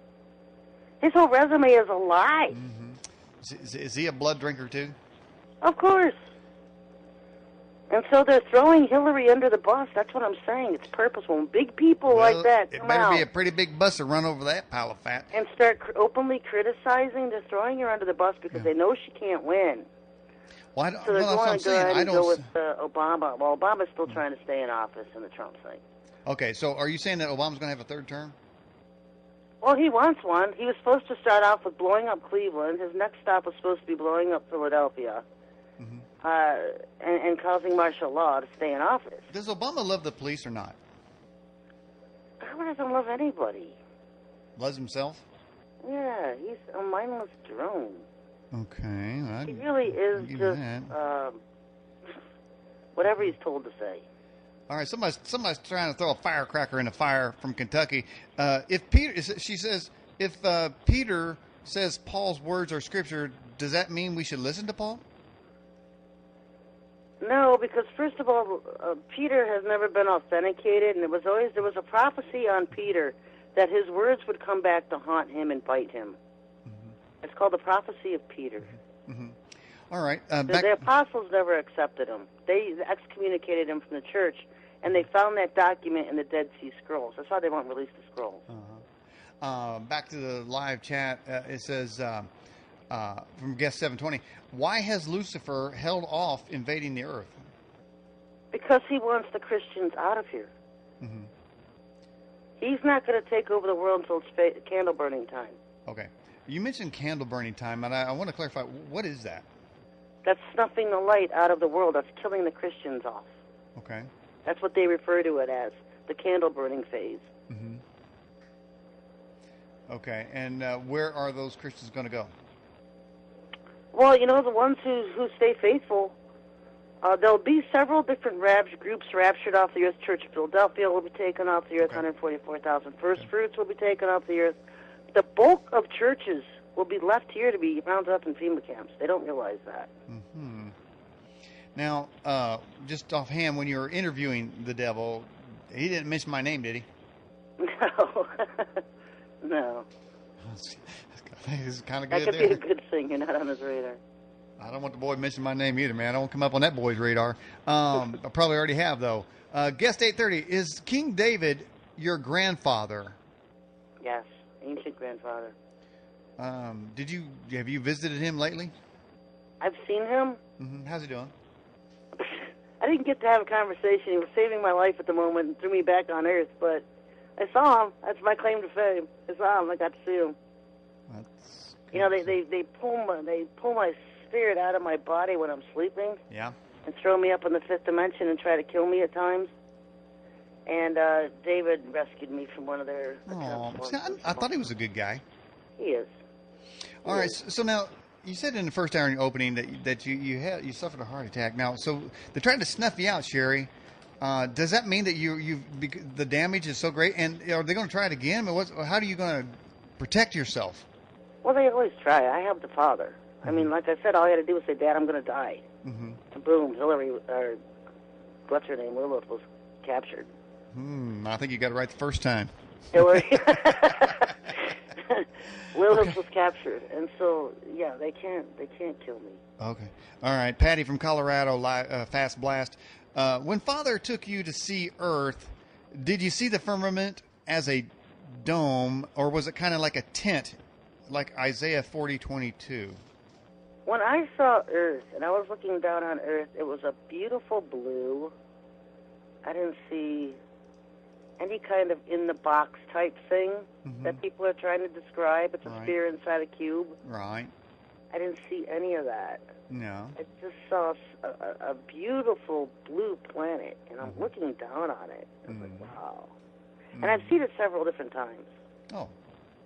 His whole resume is a lie. Mm-hmm. Is he a blood drinker too? Of course. And so they're throwing Hillary under the bus. That's what I'm saying. It's purposeful. When big people like that it come better out be a pretty big bus to run over that pile of fat. and start openly criticizing, they're throwing her under the bus because they know she can't win. Well, So they're going to go ahead and go with Obama. Well, Obama's still Hmm. trying to stay in office in the Trump thing. Okay, so are you saying that Obama's going to have a third term? Well, he wants one. He was supposed to start off with blowing up Cleveland. His next stop was supposed to be blowing up Philadelphia. And causing martial law to stay in office. Does Obama love the police or not? Obama doesn't love anybody. Loves himself? Yeah, he's a mindless drone. Okay. He really is just whatever he's told to say. All right, somebody's trying to throw a firecracker in the fire from Kentucky. If Peter says Paul's words are scripture, does that mean we should listen to Paul? No, because first of all, Peter has never been authenticated, and there was a prophecy on Peter that his words would come back to haunt him and bite him. Mm-hmm. It's called the prophecy of Peter. Mm-hmm. All right. The apostles never accepted him. They excommunicated him from the church, and they found that document in the Dead Sea Scrolls. That's why they won't release the scrolls. Back to the live chat, it says from guest 720, why has Lucifer held off invading the earth? Because he wants the Christians out of here. Mm-hmm. He's not going to take over the world until it's candle burning time. Okay. You mentioned candle burning time, and I want to clarify, what is that? That's snuffing the light out of the world. That's killing the Christians off. Okay. That's what they refer to it as, the candle burning phase. Mm-hmm. Okay, and where are those Christians going to go? Well, the ones who stay faithful, there'll be several different groups raptured off the earth. Church of Philadelphia will be taken off the earth, 144,000 first fruits will be taken off the earth. The bulk of churches will be left here to be rounded up in FEMA camps. They don't realize that. Mm-hmm. Now, just offhand, when you were interviewing the devil, he didn't mention my name, did he? No. No. This is kind of good. That could be a good thing. You're not on his radar. I don't want the boy to mention my name either, man. I won't come up on that boy's radar. I probably already have, though. Guest 830, is King David your grandfather? Yes, ancient grandfather. Have you visited him lately? I've seen him. Mm-hmm. How's he doing? I didn't get to have a conversation. He was saving my life at the moment and threw me back on Earth, but I saw him. That's my claim to fame. I saw him. I got to see him. That's they pull my spirit out of my body when I'm sleeping. Yeah. And throw me up in the fifth dimension and try to kill me at times. And David rescued me from one of their attempts. I thought he was a good guy. He is. All right. So now, you said in the first hour in your opening that you suffered a heart attack. Now, so they tried to snuff you out, Sherry. Does that mean that the damage is so great? And are they going to try it again? How are you going to protect yourself? Well, they always try. I have the Father. I mean, like I said, all I had to do was say, Dad, I'm going to die. Mm-hmm. And boom, Hillary, or what's her name, Lilith, was captured. I think you got it right the first time. Lilith was captured, and so yeah, they can't kill me. Okay, all right. Patty from Colorado, Fast Blast. When Father took you to see Earth, did you see the firmament as a dome, or was it kind of like a tent, like Isaiah 40:22? When I saw Earth, and I was looking down on Earth, it was a beautiful blue. I didn't see any kind of in-the-box type thing that people are trying to describe. It's a sphere inside a cube. Right. I didn't see any of that. No. I just saw a beautiful blue planet, and I'm looking down on it. I'm like, wow. And I've seen it several different times. Oh,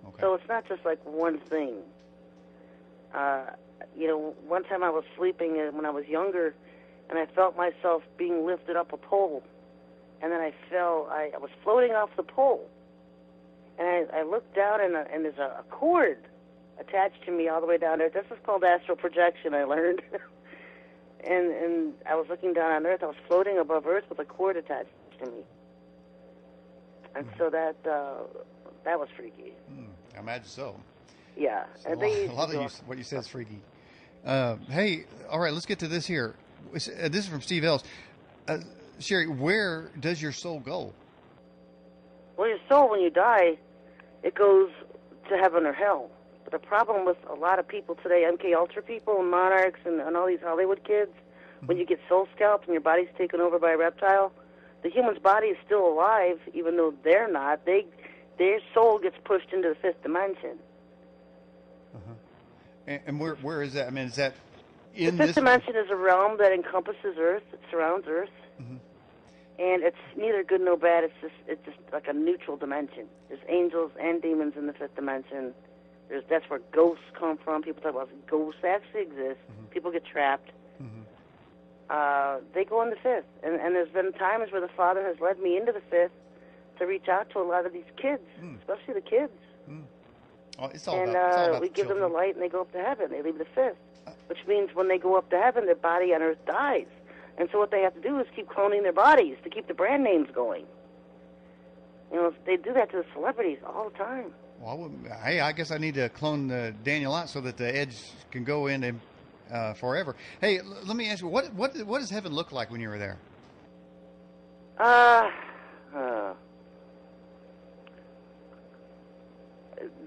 okay. So it's not just like one thing. One time I was sleeping when I was younger, and I felt myself being lifted up a pole. And then I fell. I was floating off the pole. And I looked down, and there's a cord attached to me all the way down there. This is called astral projection, I learned. and I was looking down on Earth. I was floating above Earth with a cord attached to me. And so that was freaky. I imagine so. Yeah. So a lot of what you said is freaky. Hey, all right, let's get to this here. This is from Steve Ellis. Uh, Sherry, where does your soul go? Well, your soul, when you die, it goes to heaven or hell. But the problem with a lot of people today, MK Ultra people and monarchs and all these Hollywood kids, when you get soul scalped and your body's taken over by a reptile, the human's body is still alive, even though they're not. Their soul gets pushed into the fifth dimension. And where is that? I mean, is that The in fifth this? dimension is a realm that encompasses Earth. It surrounds Earth. And it's neither good nor bad. It's just like a neutral dimension. There's angels and demons in the fifth dimension. That's where ghosts come from. People talk about ghosts actually exist. People get trapped. They go in the fifth. And there's been times where the Father has led me into the fifth to reach out to a lot of these kids, especially the kids. Oh, it's all And about we the give them children. the light and they go up to heaven. They leave the fifth, which means when they go up to heaven, their body on earth dies. And so what they have to do is keep cloning their bodies to keep the brand names going. You know, they do that to the celebrities all the time. Well, I guess I need to clone Daniel out so that the Edge can go in and forever. Hey, let me ask you, what does heaven look like when you were there?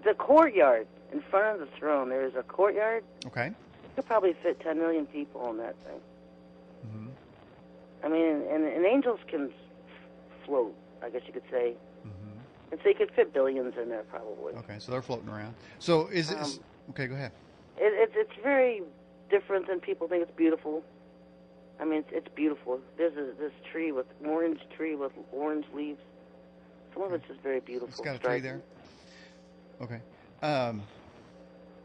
The courtyard in front of the throne, there is a courtyard. Okay. You could probably fit 10 million people in that thing. I mean, and angels can float, I guess you could say. And so you could fit billions in there, probably. Okay, so they're floating around. So is it... okay, go ahead. It's very different than people think. It's beautiful. I mean, it's beautiful. There's this tree with orange leaves. Some of it's just very beautiful. It's got a striking. tree there? Okay.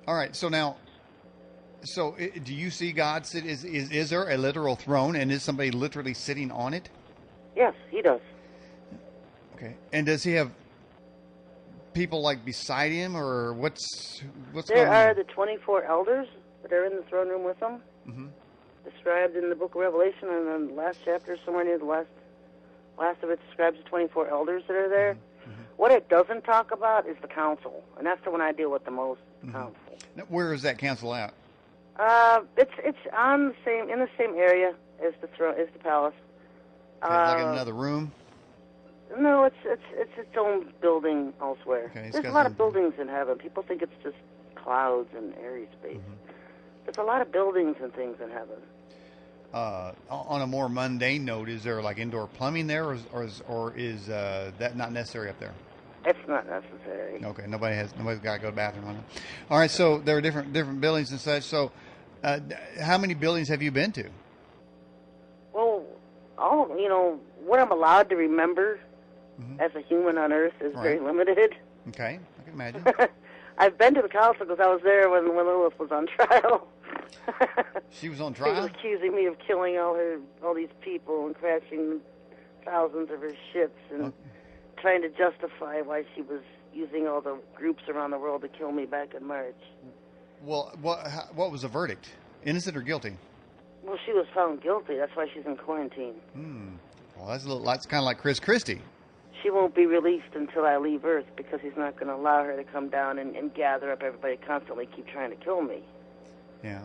All right, so now... So, do you see God sit? Is there a literal throne, and is somebody literally sitting on it? Yes, he does. Okay. And does he have people like beside him, or what's There going on? are the 24 elders that are in the throne room with him, described in the book of Revelation, and the last chapter, somewhere near the last of it, describes the 24 elders that are there. What it doesn't talk about is the council, and that's the one I deal with the most. Council. Now, where is that council at? It's on in the same area as the palace. Okay, like in another room? No, it's its own building elsewhere. Okay, There's a lot of buildings in heaven. People think it's just clouds and airy space. There's a lot of buildings and things in heaven. On a more mundane note, is there like indoor plumbing there, or is that not necessary up there? It's not necessary. Okay, nobody's got to go to the bathroom on it. All right, so there are different buildings and such. So, how many buildings have you been to? Well, what I'm allowed to remember as a human on Earth is very limited. Okay, I can imagine. I've been to the council because I was there when Lilith was on trial. She was on She trial? was accusing me of killing all these people and crashing thousands of her ships and trying to justify why she was using all the groups around the world to kill me back in March. Well, what was the verdict? Innocent or guilty? Well, she was found guilty. That's why she's in quarantine. Well, that's kind of like Chris Christie. She won't be released until I leave Earth because he's not going to allow her to come down and gather up everybody, constantly keep trying to kill me. Yeah.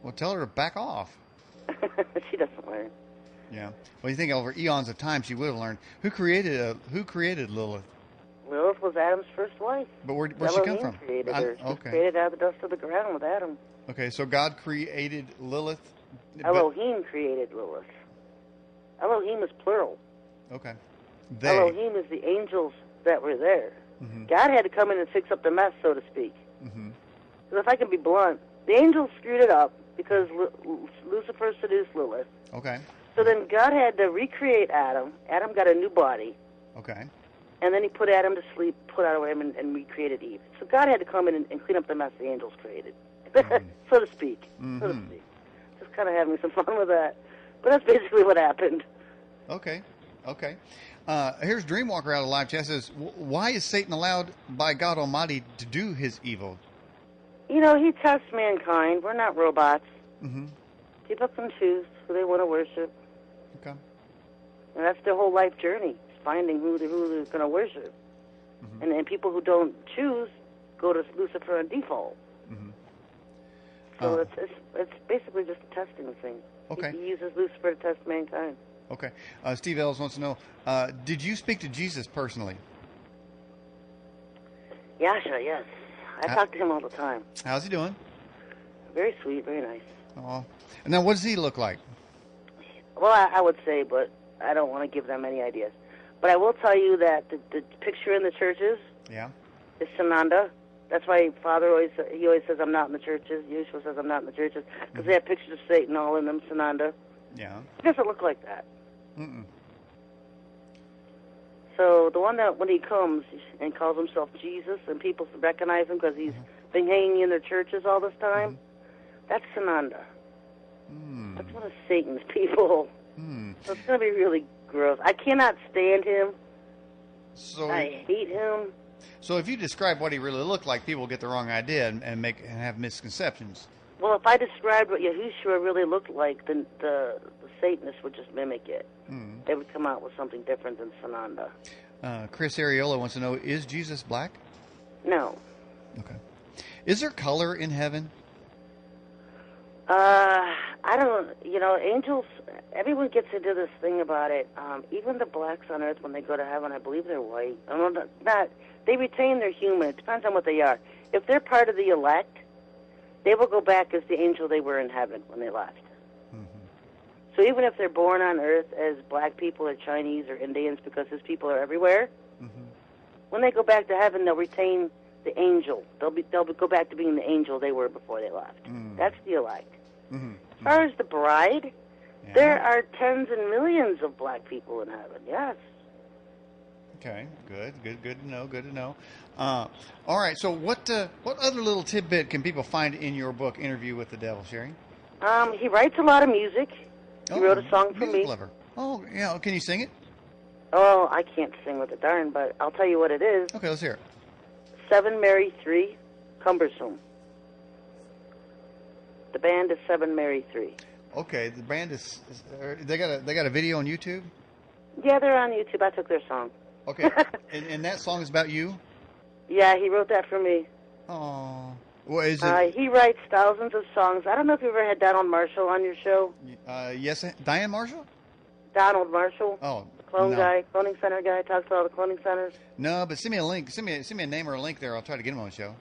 Well, tell her to back off. She doesn't learn. Yeah. Well, you think over eons of time she would have learned. Who created Lilith? Lilith was Adam's first wife. But where'd she come from? Created her. She was Okay. created out of the dust of the ground with Adam. Okay, so God created Lilith. Elohim created Lilith. Elohim is plural. Okay. They. Elohim is the angels that were there. God had to come in and fix up the mess, so to speak. Because if I can be blunt, the angels screwed it up because Lucifer seduced Lilith. Okay. So then God had to recreate Adam. Adam got a new body. Okay. And then he put Adam to sleep, put out of him, and recreated Eve. So God had to come in and clean up the mess the angels created, so to speak. So to speak. Just kind of having some fun with that. But that's basically what happened. Okay. Okay. Here's Dreamwalker out of live chat says, why is Satan allowed by God Almighty to do his evil? You know, he tests mankind. We're not robots. People can choose who they want to worship. Okay. And that's their whole life journey, is finding who they're going to worship. And people who don't choose go to Lucifer on default. So it's basically just a testing thing. Okay. He uses Lucifer to test mankind. Okay. Steve Ellis wants to know, did you speak to Jesus personally? Yasha, yes. I talk to him all the time. How's he doing? Very sweet, very nice. Oh. And now, what does he look like? Well, I would say, but I don't want to give them any ideas. But I will tell you that the picture in the churches Yeah. is Sananda. That's why Father always says, I'm not in the churches. Yeshua says, I'm not in the churches. Because they have pictures of Satan all in them, Sananda. Yeah. It doesn't look like that. Mm-mm. So the one that when he comes and calls himself Jesus and people recognize him because he's been hanging in their churches all this time, that's Sananda. That's one of Satan's people. So it's going to be really gross. I cannot stand him. So I hate him. So if you describe what he really looked like, people get the wrong idea and have misconceptions. Well, if I described what Yahushua really looked like, then the Satanists would just mimic it. They would come out with something different than Sananda. Chris Ariola wants to know, is Jesus black? No. Okay. Is there color in heaven? I don't, angels, everyone gets into this thing about it. Even the blacks on earth, when they go to heaven, I believe they're white. I don't know, they retain their human. It depends on what they are. If they're part of the elect, they will go back as the angel they were in heaven when they left. So even if they're born on earth as black people or Chinese or Indians, because his people are everywhere, when they go back to heaven, they'll retain the angel. They'll go back to being the angel they were before they left. That's the elect. As far as the bride, there are tens and millions of black people in heaven. Yes. Okay, good to know. All right, so what other little tidbit can people find in your book, Interview with the Devil, Sherry? He writes a lot of music. He wrote a song for me. Lover. Oh, yeah. Can you sing it? Oh, I can't sing with a darn, but I'll tell you what it is. Okay, let's hear it. 7 Mary 3, Cumbersome. The band is 7 Mary 3. Okay, the band is they got a video on YouTube? Yeah, they're on YouTube. I took their song. Okay, and that song is about you? Yeah, he wrote that for me. Oh, what is it? He writes thousands of songs. I don't know if you ever had Donald Marshall on your show. Yes, Diane Marshall? Donald Marshall. Oh, the clone no. guy, cloning center guy, talks about all the cloning centers. No, but send me a link. Send me a name or a link there. I'll try to get him on the show.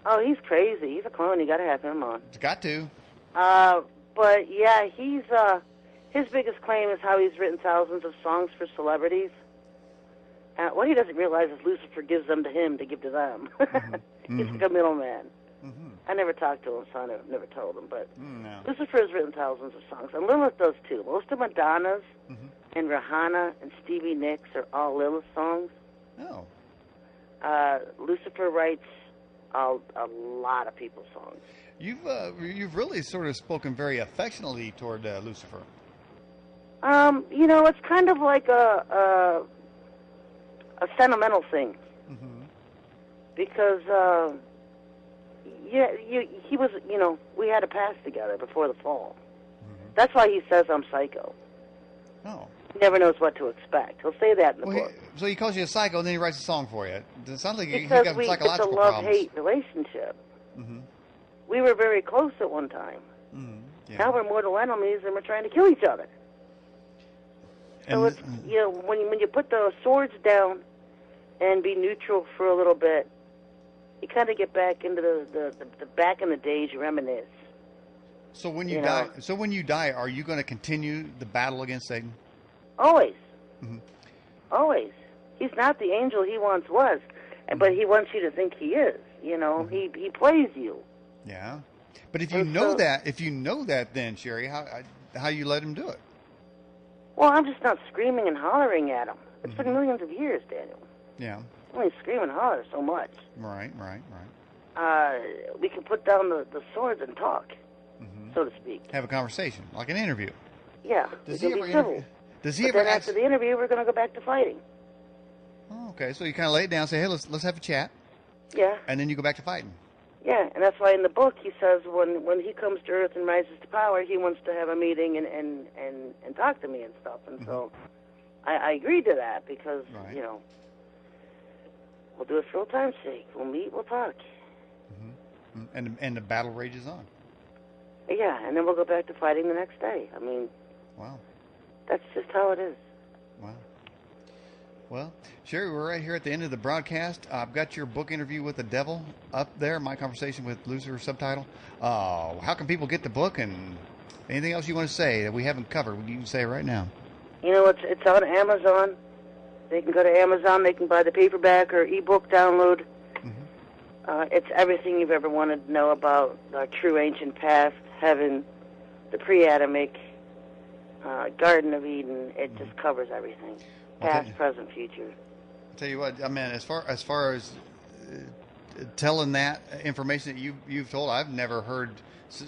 Oh, he's crazy. He's a clone. You got to have him on. It's got to. But yeah, he's his biggest claim is how he's written thousands of songs for celebrities. What he doesn't realize is Lucifer gives them to him to give to them. He's like a middleman. I never talked to him, so I never told him. But No. Lucifer has written thousands of songs, and Lilith does too. Most of Madonna's and Rihanna and Stevie Nicks are all Lilith songs. Oh. Lucifer writes a lot of people's songs. You've really sort of spoken very affectionately toward Lucifer. It's kind of like a sentimental thing. Because he was, we had a past together before the fall. That's why he says I'm psycho. Oh. He never knows what to expect. He'll say that in the book. So he calls you a psycho, and then he writes a song for you. It sounds like you Because got it's psychological a problems. love-hate relationship. We were very close at one time. Yeah. Now we're mortal enemies, and we're trying to kill each other. So And- it's, when you put the swords down and be neutral for a little bit, you kind of get back into the back in the days you reminisce. So when you die, are you going to continue the battle against Satan? Always. Always. He's not the angel he once was, but he wants you to think he is. He plays you. Yeah. But if you know that, then Sherry, how you let him do it? Well, I'm just not screaming and hollering at him. It's been millions of years, Daniel. Yeah. Only scream and holler so much. Right. We can put down the swords and talk, so to speak. Have a conversation, like an interview. Yeah. Does we he can ever be civil. Does he But ever then ask? after the interview, we're going to go back to fighting. Oh, okay, so you kind of lay it down, and say, "Hey, let's have a chat," Yeah. and then you go back to fighting. Yeah, and that's why in the book he says when he comes to Earth and rises to power, he wants to have a meeting and talk to me and stuff. And so I agreed to that because, we'll do it for old time's sake. We'll meet, we'll talk. And the battle rages on. Yeah, and then we'll go back to fighting the next day. I mean... Wow. that's just how it is. Wow. Well, Sherry, we're right here at the end of the broadcast. I've got your book interview with the devil up there, my conversation with Lucifer subtitle. How can people get the book, and anything else you want to say that we haven't covered? You can say it right now. You know, it's on Amazon. They can go to Amazon. They can buy the paperback or ebook download. It's everything you've ever wanted to know about our true ancient past, heaven, the pre-Adamic, Garden of Eden. It just covers everything, past, present, future. I'll tell you what, I mean, as far as telling that information that you've told, I've never heard.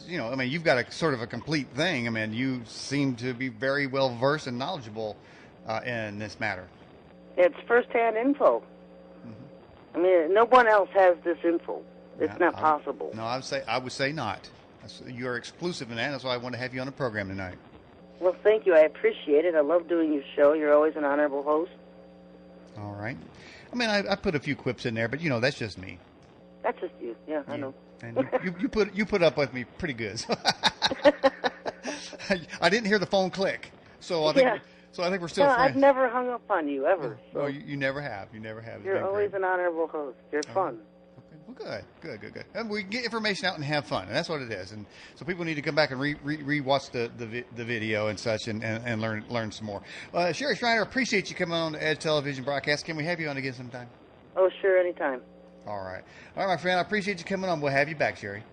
You know, I mean, you've got a sort of a complete thing. I mean, you seem to be very well versed and knowledgeable in this matter. It's first-hand info. I mean, no one else has this info. It's not possible. No, I would say not. You're exclusive in that. That's why I want to have you on the program tonight. Well, thank you. I appreciate it. I love doing your show. You're always an honorable host. All right. I mean, I put a few quips in there, but that's just me. That's just you. Yeah, I know. And you put up with me pretty good. So I didn't hear the phone click, so I think we're still friends. I've never hung up on you ever. So. Oh, you never have. You never have. You're always an honorable host. You're fun. Okay. Well, good. And we get information out and have fun, and that's what it is. And so people need to come back and re-watch the video and such, and learn some more. Sherry Shriner, appreciate you coming on the Edge Television broadcast. Can we have you on again sometime? Oh, sure, anytime. All right, my friend. I appreciate you coming on. We'll have you back, Sherry.